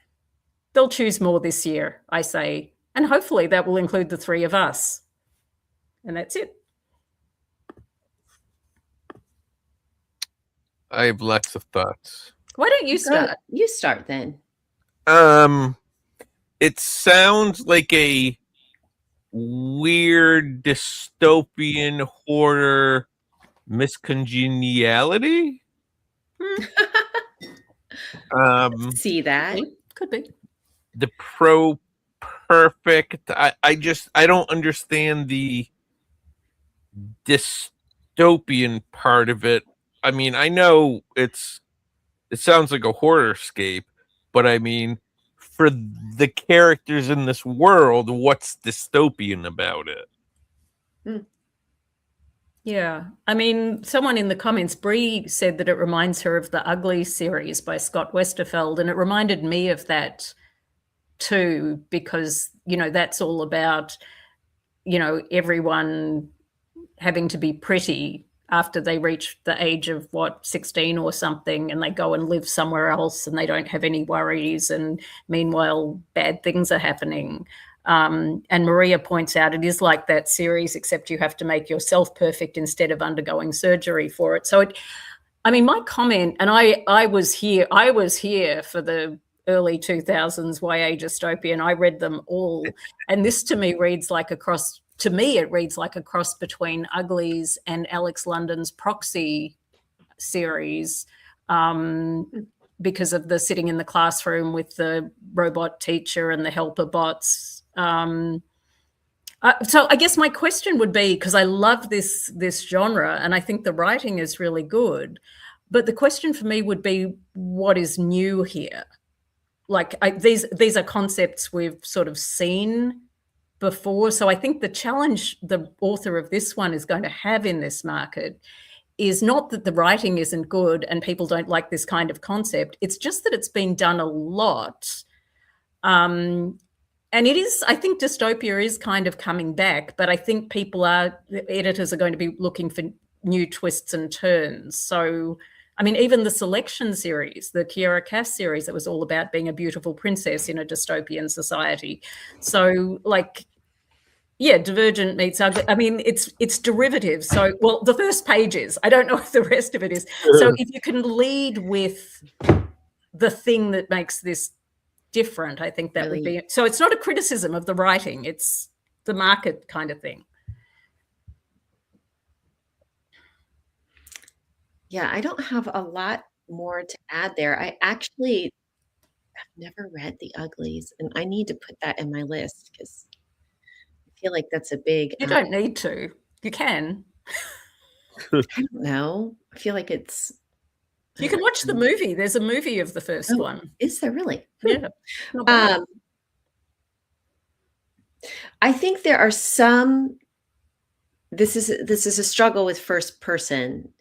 Speaker 3: They'll choose more this year, I say, and hopefully that will include the 3 of us. And that's it.
Speaker 1: I have lots of thoughts.
Speaker 3: Why don't you start?
Speaker 2: You start then.
Speaker 1: It sounds like a weird dystopian horror miscongeniality.
Speaker 2: See that?
Speaker 3: Could be.
Speaker 1: The Pro Perfect. I don't understand the dystopian part of it. I mean, I know it sounds like a horrorscape, but I mean, for the characters in this world, what's dystopian about it?
Speaker 3: Yeah. I mean, someone in the comments, Bree, said that it reminds her of the Ugly series by Scott Westerfeld, and it reminded me of that too, because, you know, that's all about, you know, everyone having to be pretty after they reach the age of 16 or something, and they go and live somewhere else and they don't have any worries, and meanwhile bad things are happening. And Maria points out it is like that series, except you have to make yourself perfect instead of undergoing surgery for it. So I mean, my comment, and I was here for the early 2000s YA dystopian. I read them all, and this to me reads like a cross. To me, it reads like a cross between Uglies and Alex London's Proxy series, because of the sitting in the classroom with the robot teacher and the helper bots. So I guess my question would be, because I love this genre and I think the writing is really good, but the question for me would be, what is new here? Like these are concepts we've sort of seen before. So I think the challenge the author of this one is going to have in this market is not that the writing isn't good and people don't like this kind of concept. It's just that it's been done a lot. And it is, I think dystopia is kind of coming back, but I think editors are going to be looking for new twists and turns. So, I mean, even the Selection series, the Kiera Cass series, that was all about being a beautiful princess in a dystopian society. So, like, yeah, Divergent meets Ugly. I mean, it's derivative. So, well, the first page is. I don't know if the rest of it is. So if you can lead with the thing that makes this different, I think that would be. So it's not a criticism of the writing. It's the market kind of thing.
Speaker 2: Yeah, I don't have a lot more to add there. I've never read The Uglies, and I need to put that in my list because I feel like that's a big.
Speaker 3: You don't need to. You can.
Speaker 2: I don't know. I feel like it's.
Speaker 3: You can watch the movie. There's a movie of the first one.
Speaker 2: Is there really?
Speaker 3: Yeah.
Speaker 2: I think there are some. This is a struggle with first person.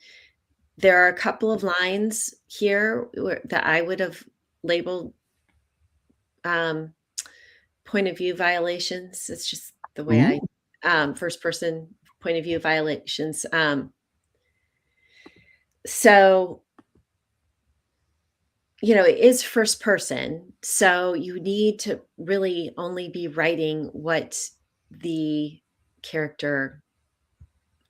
Speaker 2: There are a couple of lines here that I would have labeled point of view violations. It's just the way I first person point of view violations. So, you know, it is first person. So you need to really only be writing what the character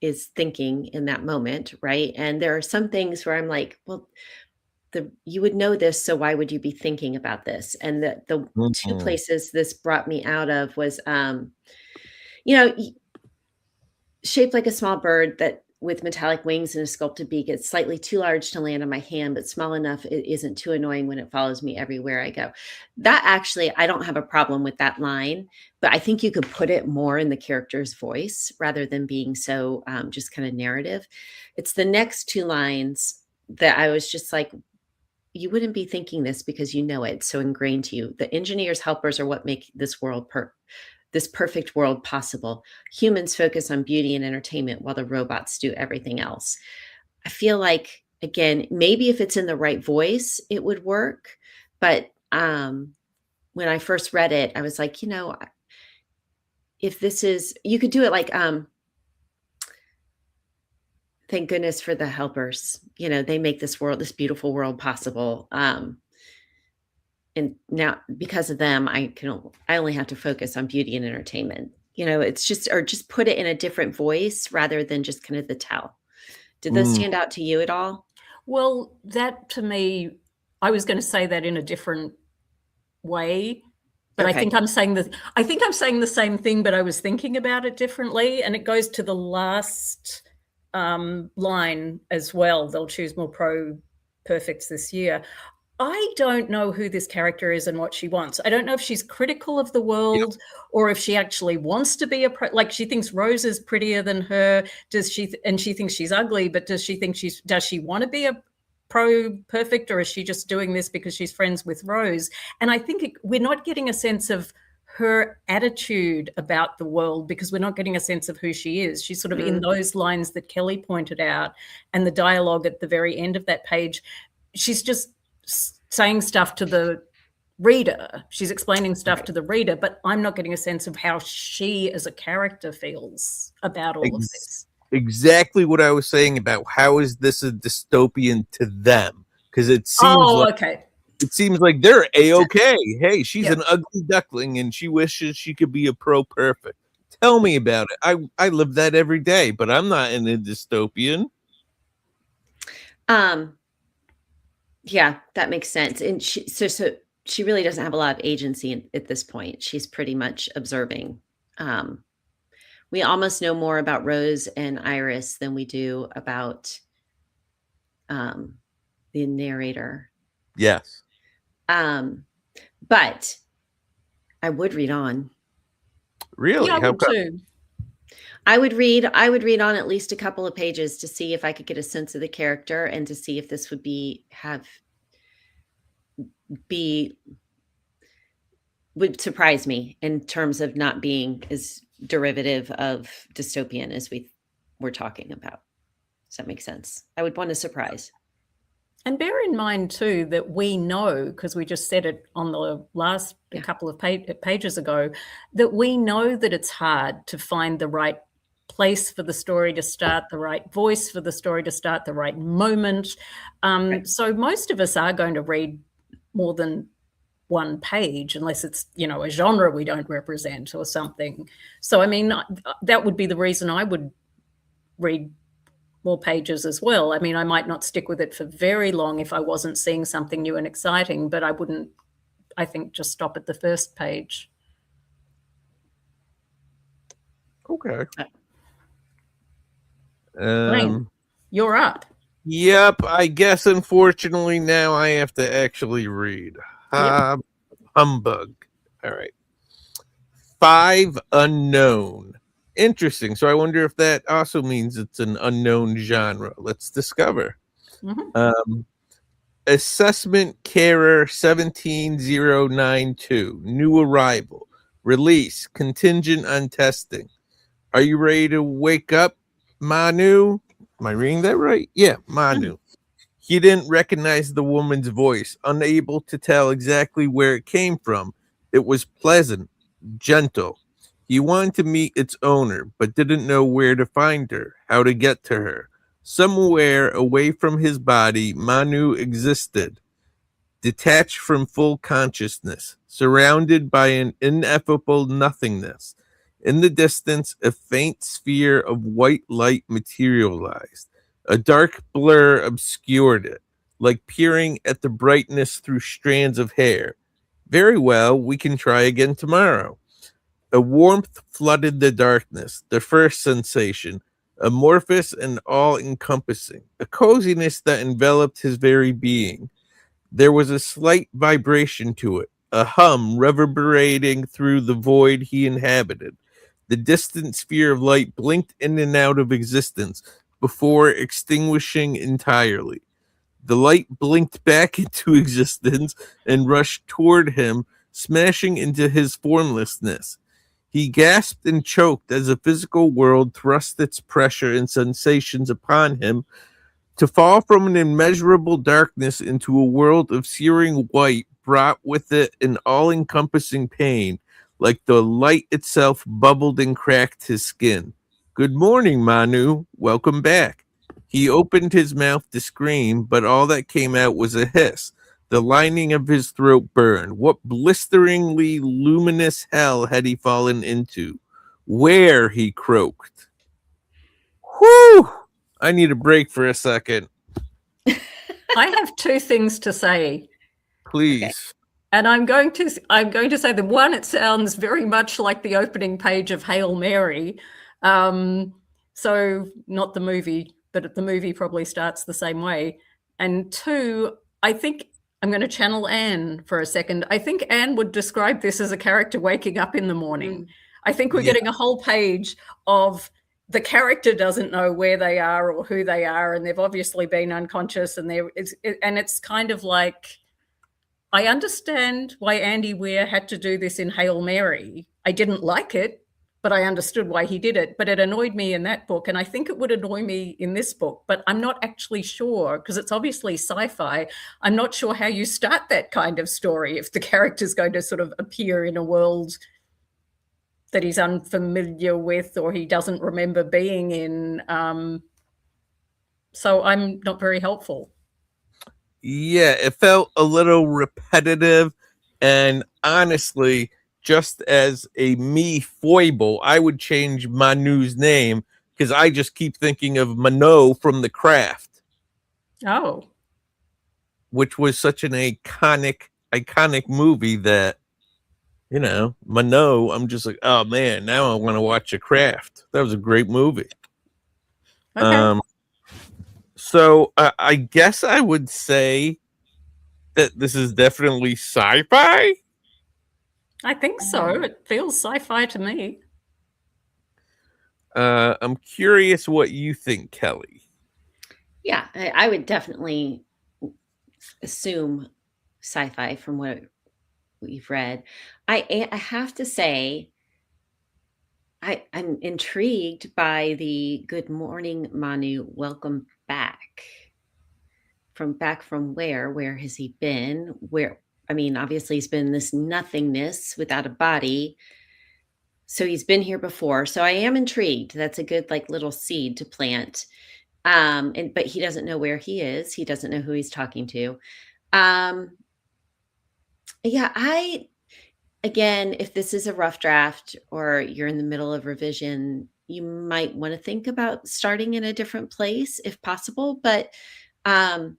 Speaker 2: is thinking in that moment, right? And there are some things where I'm like, well, you would know this, so why would you be thinking about this? And the two
Speaker 1: Mhm.
Speaker 2: places this brought me out of was, you know, shaped like a small bird that with metallic wings and a sculpted beak. It's slightly too large to land on my hand, but small enough it isn't too annoying when it follows me everywhere I go. That actually, I don't have a problem with that line, but I think you could put it more in the character's voice rather than being so just kind of narrative. It's the next two lines that I was just like, you wouldn't be thinking this because you know it. It's so ingrained to you. The engineers' helpers are what make this world this perfect world possible. Humans focus on beauty and entertainment while the robots do everything else. I feel like, again, maybe if it's in the right voice, it would work. But when I first read it, I was like, if this is, you could do it like, thank goodness for the helpers. They make this world, this beautiful world possible. And now because of them, I only have to focus on beauty and entertainment. It's just, or just put it in a different voice rather than just kind of the tell. Did those
Speaker 1: Mm.
Speaker 2: stand out to you at all?
Speaker 3: Well, that to me, I was going to say that in a different way, but I
Speaker 2: Okay.
Speaker 3: think I'm saying the same thing, but I was thinking about it differently. And it goes to the last line as well. They'll choose more pro perfects this year. I don't know who this character is and what she wants. I don't know if she's critical of the world or if she actually wants to be like she thinks Rose is prettier than her. And she thinks she's ugly, but does she want to be a pro perfect, or is she just doing this because she's friends with Rose? And I think we're not getting a sense of her attitude about the world because we're not getting a sense of who she is. She's sort of in those lines that Kelly pointed out and the dialogue at the very end of that page. She's just saying stuff to the reader. She's explaining stuff to the reader, but I'm not getting a sense of how she as a character feels about all of this.
Speaker 1: Exactly what I was saying about how is this a dystopian to them? Because it seems like they're A-okay. Hey, she's an ugly duckling and she wishes she could be a pro perfect. Tell me about it. I live that every day, but I'm not in a dystopian.
Speaker 2: Yeah, that makes sense. And she really doesn't have a lot of agency at this point. She's pretty much observing. We almost know more about Rose and Iris than we do about the narrator.
Speaker 1: Yes.
Speaker 2: But I would read on.
Speaker 1: Really?
Speaker 3: Yeah, I would too.
Speaker 2: I would read on at least a couple of pages to see if I could get a sense of the character and to see if this would would surprise me in terms of not being as derivative of dystopian as we were talking about. Does that make sense? I would want a surprise.
Speaker 3: And bear in mind too that we know, because we just said it on the last couple of pages ago, that we know that it's hard to find the right place for the story to start, the right voice for the story to start, the right moment. So most of us are going to read more than one page unless it's, a genre we don't represent or something. So, I mean, that would be the reason I would read more pages as well. I mean, I might not stick with it for very long if I wasn't seeing something new and exciting, but I wouldn't, I think, just stop at the first page.
Speaker 1: Okay.
Speaker 3: Wayne, you're up.
Speaker 1: Yep, I guess unfortunately now I have to actually read. Humbug. All right. 5 unknown. Interesting. So I wonder if that also means it's an unknown genre. Let's discover. Assessment Carer 17092. New arrival. Release. Contingent on testing. Are you ready to wake up, Manu? Am I reading that right? Yeah, Manu. He didn't recognize the woman's voice, unable to tell exactly where it came from. It was pleasant, gentle. He wanted to meet its owner, but didn't know where to find her, how to get to her. Somewhere away from his body, Manu existed, detached from full consciousness, surrounded by an ineffable nothingness. In the distance, a faint sphere of white light materialized. A dark blur obscured it, like peering at the brightness through strands of hair. Very well, we can try again tomorrow. A warmth flooded the darkness, the first sensation, amorphous and all encompassing, a coziness that enveloped his very being. There was a slight vibration to it, a hum reverberating through the void he inhabited. The distant sphere of light blinked in and out of existence before extinguishing entirely. The light blinked back into existence and rushed toward him, smashing into his formlessness. He gasped and choked as the physical world thrust its pressure and sensations upon him, to fall from an immeasurable darkness into a world of searing white brought with it an all encompassing pain, like the light itself bubbled and cracked his skin. Good morning, Manu. Welcome back. He opened his mouth to scream, but all that came out was a hiss. The lining of his throat burned. What blisteringly luminous hell had he fallen into? Where? He croaked. Whew! I need a break for a second.
Speaker 3: I have two things to say.
Speaker 1: Please.
Speaker 2: Okay.
Speaker 3: And I'm going to say the one, it sounds very much like the opening page of Hail Mary. So not the movie, but the movie probably starts the same way. And two, I think I'm going to channel Anne for a second. I think Anne would describe this as a character waking up in the morning. I think we're getting a whole page of the character doesn't know where they are or who they are, and they've obviously been unconscious, and it's kind of like, I understand why Andy Weir had to do this in Hail Mary. I didn't like it, but I understood why he did it. But it annoyed me in that book, and I think it would annoy me in this book, but I'm not actually sure, because it's obviously sci-fi. I'm not sure how you start that kind of story if the character's going to sort of appear in a world that he's unfamiliar with or he doesn't remember being in. So I'm not very helpful.
Speaker 1: Yeah, it felt a little repetitive, and honestly, just as a me foible, I would change Manu's name because I just keep thinking of Mano from The Craft,
Speaker 3: Oh,
Speaker 1: which was such an iconic movie that, you know, Mano, I'm just like, oh man, now I want to watch The Craft. That was a great movie.
Speaker 3: okay.
Speaker 1: So I guess I would say that this is definitely sci-fi.
Speaker 3: I think so. It feels sci-fi to me.
Speaker 1: I'm curious what you think, Kelly.
Speaker 2: Yeah, I would definitely assume sci-fi from what we've read. I have to say, I'm intrigued by the "Good morning, Manu. Welcome back." Back from where? Where has he been? Where? I mean, obviously he's been in this nothingness without a body. So he's been here before. So I am intrigued. That's a good like little seed to plant. But he doesn't know where he is. He doesn't know who he's talking to. Yeah, again, if this is a rough draft or you're in the middle of revision, you might want to think about starting in a different place if possible. But the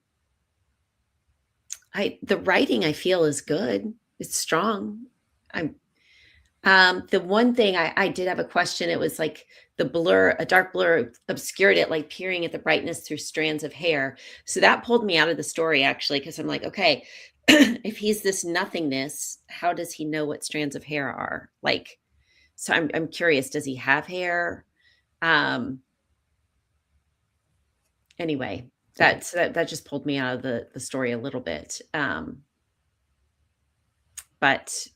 Speaker 2: writing I feel is good. It's strong. The one thing I did have a question. It was like the blur, a dark blur obscured it, like peering at the brightness through strands of hair. So that pulled me out of the story actually, because I'm like, okay, if he's this nothingness, how does he know what strands of hair are? Like, so I'm curious, does he have hair? Anyway, that just pulled me out of the story a little bit. But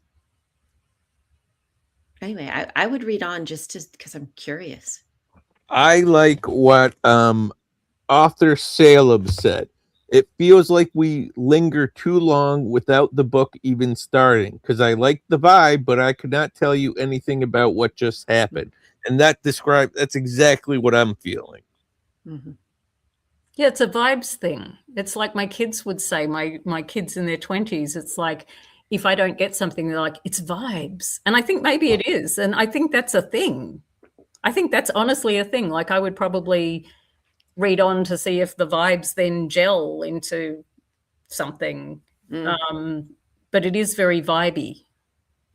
Speaker 2: anyway, I would read on just because I'm curious.
Speaker 1: I like what author Salem said. It feels like we linger too long without the book even starting, because I like the vibe, but I could not tell you anything about what just happened. And that's exactly what I'm feeling.
Speaker 2: Mm-hmm.
Speaker 3: Yeah, it's a vibes thing. It's like my kids would say, my kids in their 20s, it's like, if I don't get something, they're like, it's vibes. And I think maybe it is. And I think that's a thing. I think that's honestly a thing. Like I would probably read on to see if the vibes then gel into something. But it is very vibey.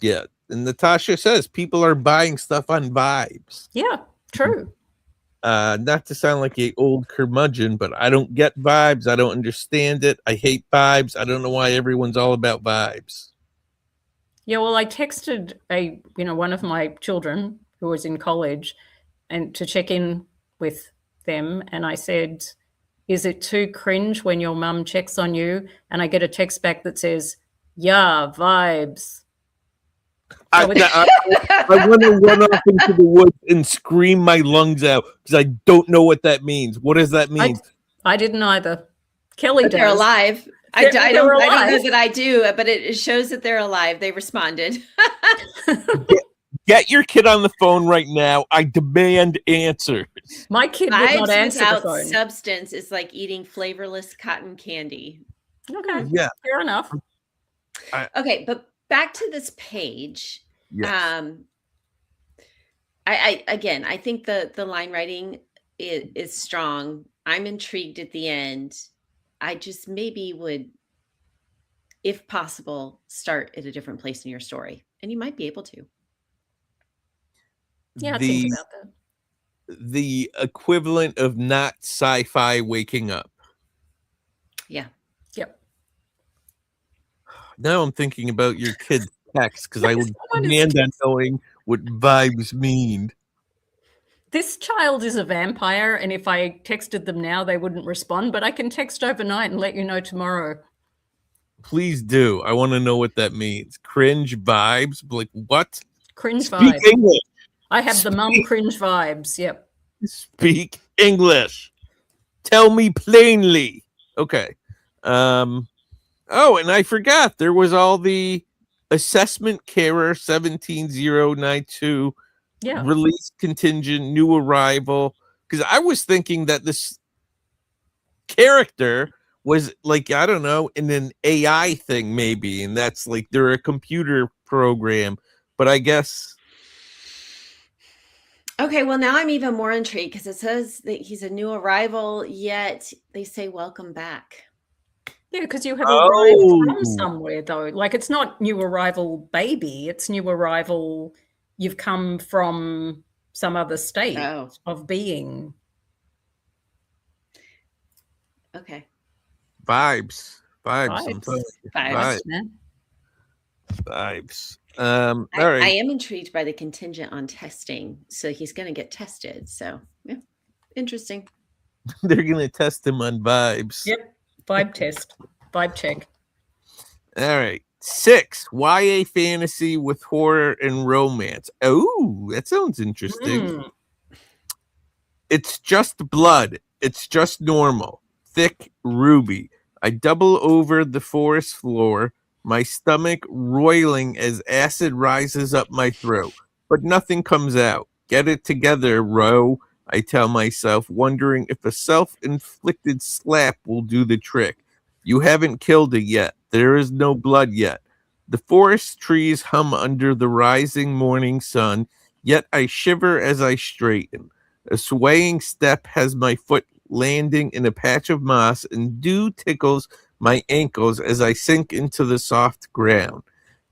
Speaker 1: Yeah. And Natasha says people are buying stuff on vibes.
Speaker 3: Yeah, true.
Speaker 1: Not to sound like a old curmudgeon, but I don't get vibes. I don't understand it. I hate vibes. I don't know why everyone's all about vibes.
Speaker 3: Yeah, well, I texted one of my children who was in college and to check in with them. And I said, is it too cringe when your mum checks on you? And I get a text back that says, yeah, vibes.
Speaker 1: I want to run off into the woods and scream my lungs out because I don't know what that means. What does that mean?
Speaker 3: I didn't either. Kelly does.
Speaker 2: They're alive. I don't know that I do, but it shows that they're alive. They responded.
Speaker 1: Get your kid on the phone right now. I demand answers.
Speaker 3: My kid would not answer the phone.
Speaker 2: Substance is like eating flavorless cotton candy.
Speaker 3: Okay.
Speaker 1: Yeah.
Speaker 3: Fair enough.
Speaker 2: Okay, but back to this page.
Speaker 1: Yes.
Speaker 2: I think the line writing is strong. I'm intrigued at the end. I just maybe would, if possible, start at a different place in your story, and you might be able to.
Speaker 3: Yeah, I think about that.
Speaker 1: The equivalent of not sci-fi waking up.
Speaker 2: Yeah.
Speaker 3: Yep.
Speaker 1: Now I'm thinking about your kid's text because I would demand on knowing what vibes mean.
Speaker 3: This child is a vampire, and if I texted them now, they wouldn't respond, but I can text overnight and let you know tomorrow.
Speaker 1: Please do. I want to know what that means. Cringe vibes? Like what?
Speaker 3: Cringe
Speaker 1: Speak
Speaker 3: vibes.
Speaker 1: English.
Speaker 3: I have the mum cringe vibes. Yep.
Speaker 1: Speak English. Tell me plainly. Okay. Oh, and I forgot. There was all the assessment carer 17092.
Speaker 3: Yeah.
Speaker 1: Release contingent, new arrival. Because I was thinking that this character was like, I don't know, in an AI thing maybe. And that's like they're a computer program. But I guess.
Speaker 2: Okay, well, now I'm even more intrigued because it says that he's a new arrival, yet they say welcome back.
Speaker 3: Yeah, because you have arrived from somewhere, though. Like, it's not new arrival baby. It's new arrival. You've come from some other state of being.
Speaker 2: Okay.
Speaker 1: Vibes.
Speaker 2: Vibes.
Speaker 3: Man.
Speaker 1: Vibes. All right.
Speaker 2: I am intrigued by the contingent on testing. So he's going to get tested. So, yeah, interesting.
Speaker 1: They're going to test him on vibes.
Speaker 3: Yep. Vibe test. Vibe check.
Speaker 1: All right. 6, YA fantasy with horror and romance. Oh, that sounds interesting. It's just blood. It's just normal. Thick ruby. I double over the forest floor, my stomach roiling as acid rises up my throat, but nothing comes out. Get it together, Ro, I tell myself, wondering if a self-inflicted slap will do the trick. You haven't killed it yet. There is no blood yet. The forest trees hum under the rising morning sun, yet I shiver as I straighten. A swaying step has my foot landing in a patch of moss, and dew tickles my ankles as I sink into the soft ground.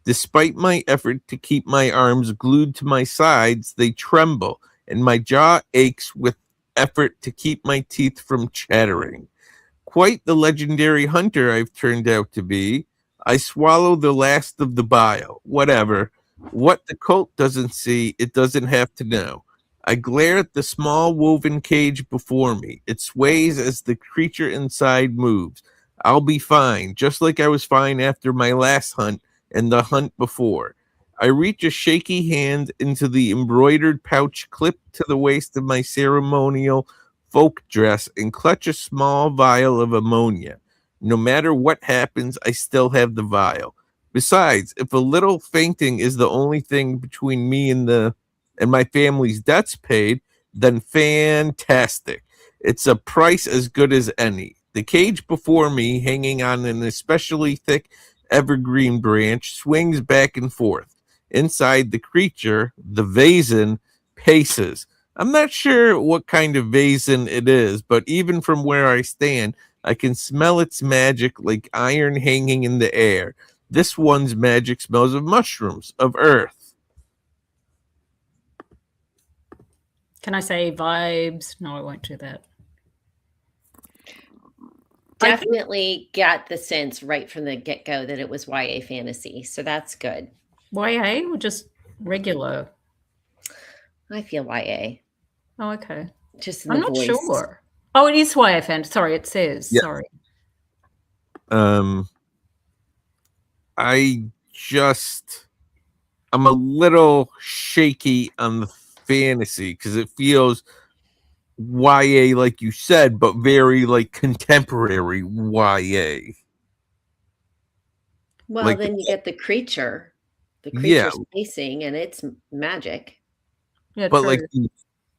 Speaker 1: Despite my effort to keep my arms glued to my sides, they tremble, and my jaw aches with effort to keep my teeth from chattering. Quite the legendary hunter I've turned out to be. I swallow the last of the bile. Whatever. What the cult doesn't see, it doesn't have to know. I glare at the small woven cage before me. It sways as the creature inside moves. I'll be fine, just like I was fine after my last hunt and the hunt before. I reach a shaky hand into the embroidered pouch clipped to the waist of my ceremonial folk dress and clutch a small vial of ammonia. No matter what happens, I still have the vial. Besides, if a little fainting is the only thing between me and my family's debts paid, then fantastic. It's a price as good as any. The cage before me, hanging on an especially thick evergreen branch swings back and forth. Inside the creature, the Vazen paces. I'm not sure what kind of Vazen it is, but even from where I stand, I can smell its magic like iron hanging in the air. This one's magic smells of mushrooms, of earth.
Speaker 3: Can I say vibes? No, I won't do that.
Speaker 2: Definitely got the sense right from the get-go that it was YA fantasy. So that's good.
Speaker 3: YA or just regular?
Speaker 2: I feel YA.
Speaker 3: Oh, okay.
Speaker 2: Just in
Speaker 3: I'm
Speaker 2: the
Speaker 3: not
Speaker 2: voice.
Speaker 3: sure. Oh, it is YA fan. Sorry, it says.
Speaker 1: Yeah.
Speaker 3: Sorry.
Speaker 1: I'm a little shaky on the fantasy because it feels YA, like you said, but very like contemporary YA.
Speaker 2: Well,
Speaker 1: Like-
Speaker 2: then you get the creature. The
Speaker 1: Yeah.
Speaker 2: creature's facing, and it's magic.
Speaker 3: Yeah,
Speaker 1: But
Speaker 3: true.
Speaker 1: like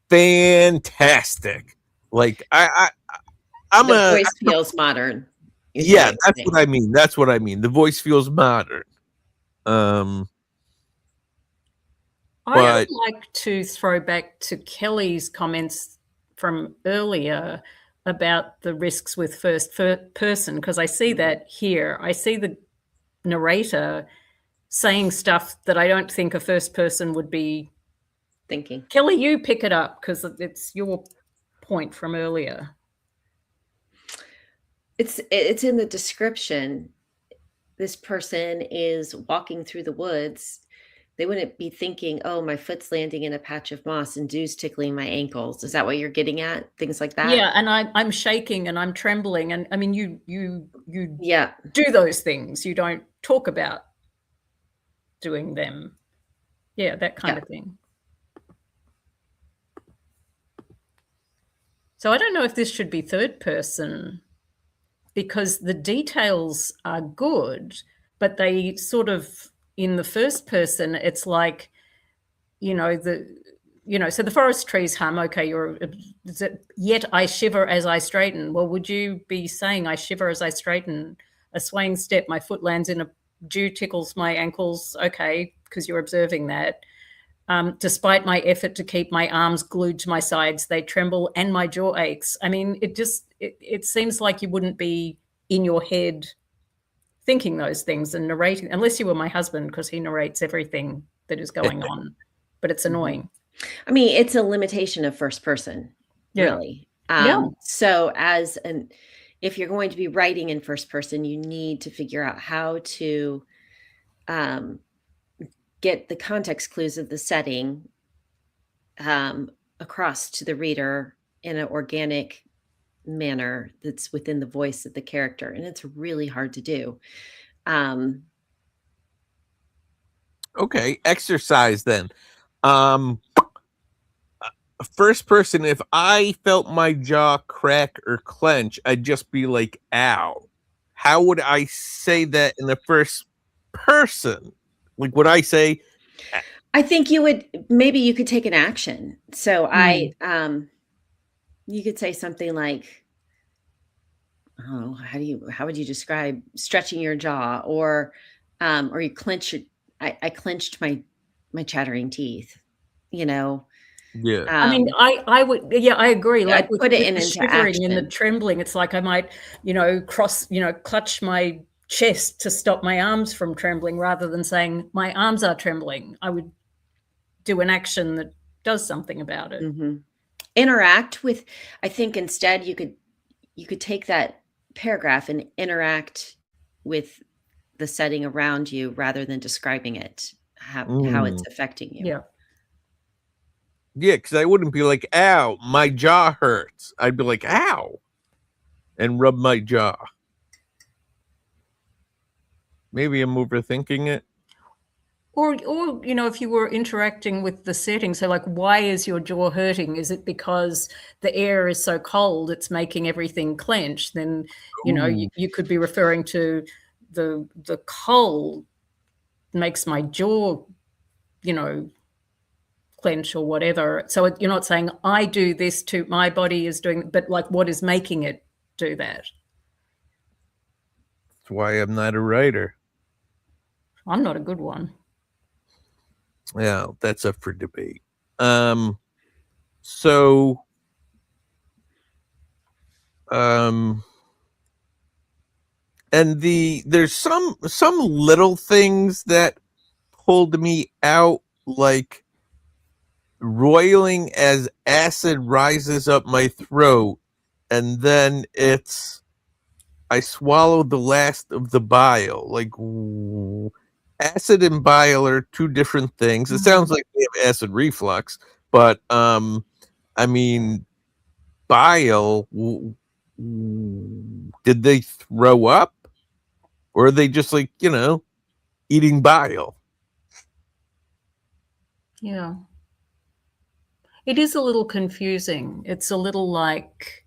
Speaker 1: fantastic. Like I'm
Speaker 2: The
Speaker 1: a
Speaker 2: voice feels modern. is
Speaker 1: yeah,
Speaker 2: I'm
Speaker 1: that's
Speaker 2: saying.
Speaker 1: what I mean. That's what I mean. The voice feels modern.
Speaker 3: I
Speaker 1: but-
Speaker 3: would like to throw back to Kelly's comments from earlier about the risks with first person, because I see that here. I see the narrator saying stuff that I don't think a first person would be.
Speaker 2: Thinking.
Speaker 3: Kelly, you pick it up because it's your point from earlier.
Speaker 2: It's in the description. This person is walking through the woods. They wouldn't be thinking, "Oh, my foot's landing in a patch of moss and dew's tickling my ankles." Is that what you're getting at? Things like that?
Speaker 3: Yeah, and I'm shaking and I'm trembling, and I mean you
Speaker 2: Yeah.
Speaker 3: do those things. You don't talk about doing them. Yeah, that kind
Speaker 2: Yeah.
Speaker 3: of thing. So I don't know if this should be third person, because the details are good, but they sort of, in the first person, it's like, so the forest trees hum. Okay, yet I shiver as I straighten. Well, would you be saying I shiver as I straighten? A swaying step, my foot lands in a dew tickles my ankles. Okay, because you're observing that. Despite my effort to keep my arms glued to my sides, they tremble and my jaw aches. I mean, it seems like you wouldn't be in your head thinking those things and narrating, unless you were my husband, because he narrates everything that is going on. But it's annoying.
Speaker 2: I mean, it's a limitation of first person,
Speaker 3: Yeah.
Speaker 2: really.
Speaker 3: Yeah.
Speaker 2: So if you're going to be writing in first person, you need to figure out how to get the context clues of the setting across to the reader in an organic manner that's within the voice of the character. And it's really hard to do.
Speaker 1: Okay, exercise then. First person, if I felt my jaw crack or clench, I'd just be like, ow. How would I say that in the first person? Like, would I say,
Speaker 2: I think maybe you could take an action. So you could say something like, oh, how would you describe stretching your jaw, or you clench it. I clenched my chattering teeth,
Speaker 1: yeah.
Speaker 3: I mean, I would, I agree.
Speaker 2: Yeah,
Speaker 3: Like
Speaker 2: I'd
Speaker 3: with,
Speaker 2: put it
Speaker 3: with
Speaker 2: into
Speaker 3: the shivering and the
Speaker 2: action.
Speaker 3: trembling, it's like I might, clutch my chest to stop my arms from trembling, rather than saying my arms are trembling. I would do an action that does something about it.
Speaker 2: Mhm. Interact with. I think instead you could take that paragraph and interact with the setting around you rather than describing it, how it's affecting you.
Speaker 3: Yeah.
Speaker 1: Yeah, because I wouldn't be like, ow, my jaw hurts. I'd be like, ow, and rub my jaw. Maybe I'm overthinking it.
Speaker 3: Or if you were interacting with the setting, so like, why is your jaw hurting? Is it because the air is so cold, it's making everything clench? Then, you could be referring to the cold makes my jaw, clench or whatever. So you're not saying I do this to my body is doing, but like, what is making it do that?
Speaker 1: That's why I'm not a writer.
Speaker 3: I'm not a good one.
Speaker 1: Yeah, that's up for debate. So and there's some little things that pulled me out, like roiling as acid rises up my throat, and then I swallowed the last of the bile. Like, acid and bile are two different things. It sounds like they have acid reflux, but I mean, bile. Did they throw up, or are they just like, eating bile?
Speaker 3: Yeah. It is a little confusing. It's a little like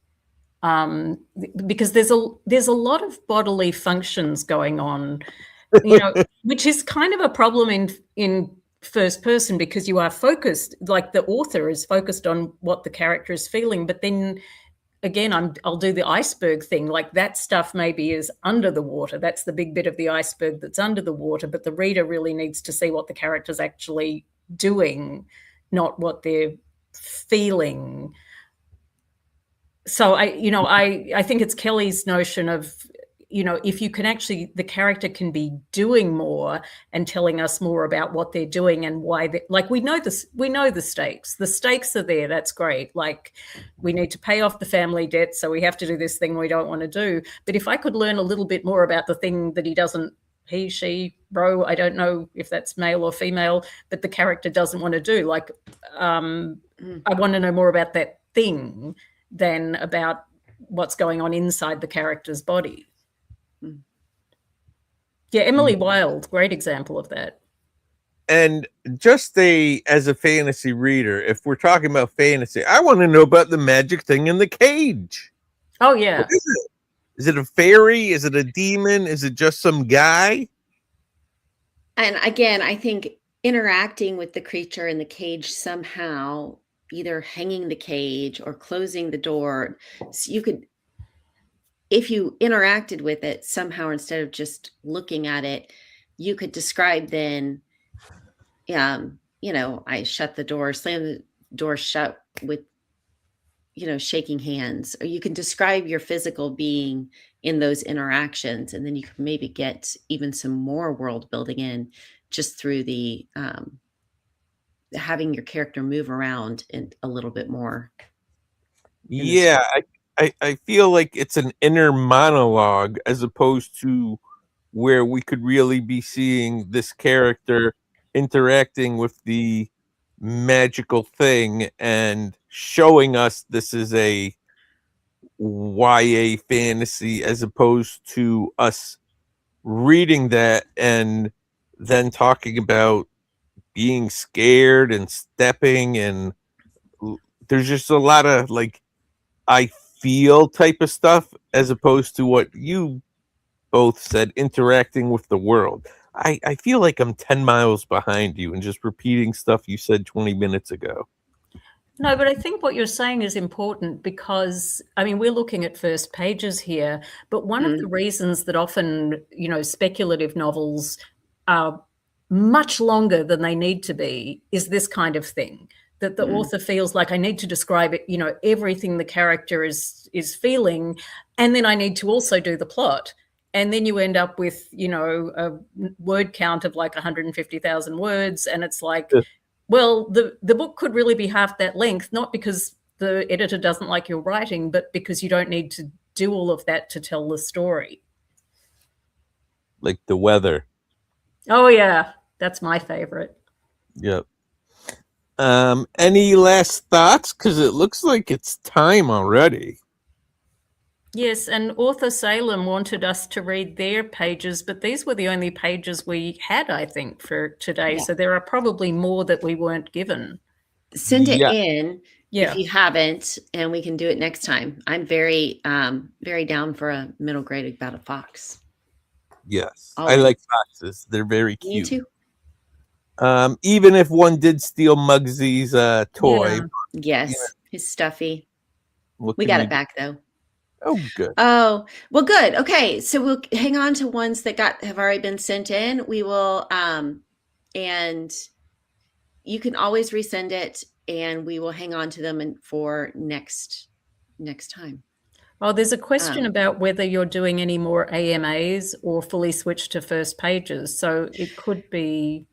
Speaker 3: because there's a lot of bodily functions going on, which is kind of a problem in first person, because you are focused, like the author is focused on what the character is feeling, but then again, I'll do the iceberg thing. Like that stuff maybe is under the water. That's the big bit of the iceberg that's under the water, but the reader really needs to see what the character's actually doing, not what they're feeling. So I think it's Kelly's notion of, if you can actually, the character can be doing more and telling us more about what they're doing and why they, like, we know the stakes are there. That's great. Like, we need to pay off the family debt, so we have to do this thing we don't want to do. But if I could learn a little bit more about the thing that he, she, bro, I don't know if that's male or female, but the character doesn't want to do, like, I want to know more about that thing than about what's going on inside the character's body. Yeah, Emily Wilde, great example of that.
Speaker 1: And just as a fantasy reader, if we're talking about fantasy, I want to know about the magic thing in the cage.
Speaker 3: Oh, yeah.
Speaker 1: What is it? Is it a fairy? Is it a demon? Is it just some guy?
Speaker 2: And again, I think interacting with the creature in the cage somehow, either hanging the cage or closing the door, so you could, if you interacted with it somehow, instead of just looking at it, you could describe then, I shut the door, slam the door shut with, shaking hands, or you can describe your physical being in those interactions. And then you can maybe get even some more world building in just through the, having your character move around and a little bit more.
Speaker 1: Yeah, I feel like it's an inner monologue as opposed to where we could really be seeing this character interacting with the magical thing and showing us this is a YA fantasy, as opposed to us reading that and then talking about being scared and stepping, and there's just a lot of like I feel type of stuff, as opposed to what you both said, interacting with the world. I feel like I'm 10 miles behind you and just repeating stuff you said 20 minutes ago.
Speaker 3: No, but I think what you're saying is important, because, I mean, we're looking at first pages here, but one of the reasons that often, speculative novels are much longer than they need to be is this kind of thing, that the author feels like, I need to describe it, everything the character is feeling, and then I need to also do the plot. And then you end up with, a word count of like 150,000 words. And it's like, well, the book could really be half that length, not because the editor doesn't like your writing, but because you don't need to do all of that to tell the story.
Speaker 1: Like the weather.
Speaker 3: Oh, yeah. That's my favorite.
Speaker 1: Yep. Any last thoughts? Because it looks like it's time already.
Speaker 3: Yes, and author Salem wanted us to read their pages, but these were the only pages we had, I think, for today. Yeah. So there are probably more that we weren't given.
Speaker 2: Send it in if you haven't, and we can do it next time. I'm very, very down for a middle grade about a fox.
Speaker 1: Yes, always. I like foxes. They're very cute.
Speaker 2: Me too.
Speaker 1: Even if one did steal Muggsy's toy.
Speaker 2: Yeah. Yes, his stuffy. We got it back, though.
Speaker 1: Oh, good.
Speaker 2: Oh, well, good. Okay, so we'll hang on to ones that have already been sent in. We will, and you can always resend it, and we will hang on to them for next time.
Speaker 3: Oh, there's a question
Speaker 2: Um,
Speaker 3: about whether you're doing any more AMAs or fully switched to first pages. So it could be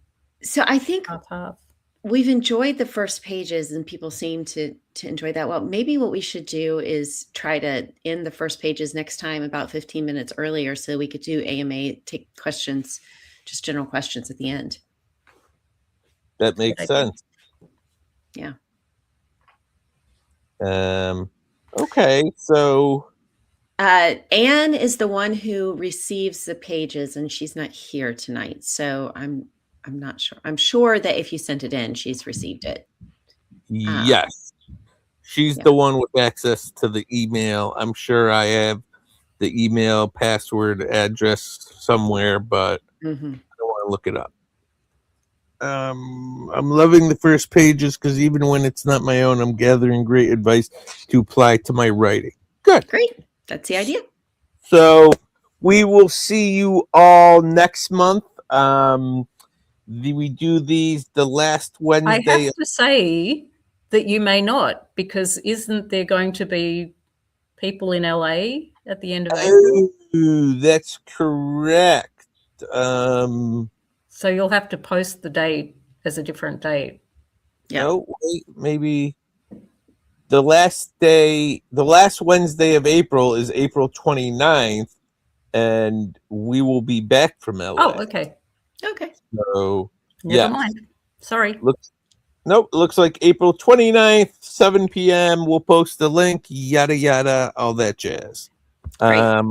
Speaker 2: So I think
Speaker 3: half.
Speaker 2: we've enjoyed the first pages, and people seem to enjoy that. Well, maybe what we should do is try to end the first pages next time about 15 minutes earlier, so we could do AMA, take questions, just general questions at the end.
Speaker 1: That makes
Speaker 3: Good idea.
Speaker 1: sense.
Speaker 2: Yeah.
Speaker 1: Okay, so
Speaker 2: Anne is the one who receives the pages, and she's not here tonight. So I'm not sure. I'm sure that if you sent it in, she's received it.
Speaker 1: yes, she's
Speaker 2: yeah.
Speaker 1: the one with access to the email. I'm sure I have the email password address somewhere, but
Speaker 2: Mhm.
Speaker 1: I don't want to look it up. I'm loving the first pages because even when it's not my own, I'm gathering great advice to apply to my writing. Good.
Speaker 2: Great. That's the idea.
Speaker 1: So we will see you all next month. We do these the last
Speaker 3: I
Speaker 1: Wednesday.
Speaker 3: have to say that you may not, because isn't there going to be people in LA at the end of April?
Speaker 1: Oh, that's correct.
Speaker 3: So you'll have to post the date as a different date.
Speaker 2: Yeah.
Speaker 1: No, wait, maybe the last Wednesday of April is April 29th, and we will be back from LA.
Speaker 3: Oh, okay.
Speaker 2: Okay.
Speaker 1: So
Speaker 3: Never mind. Sorry.
Speaker 1: Looks like April 29th, 7 p.m. We'll post the link, yada yada, all that jazz.
Speaker 2: Great.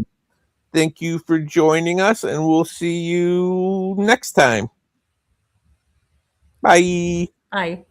Speaker 1: Thank you for joining us, and we'll see you next time. Bye.
Speaker 3: Bye.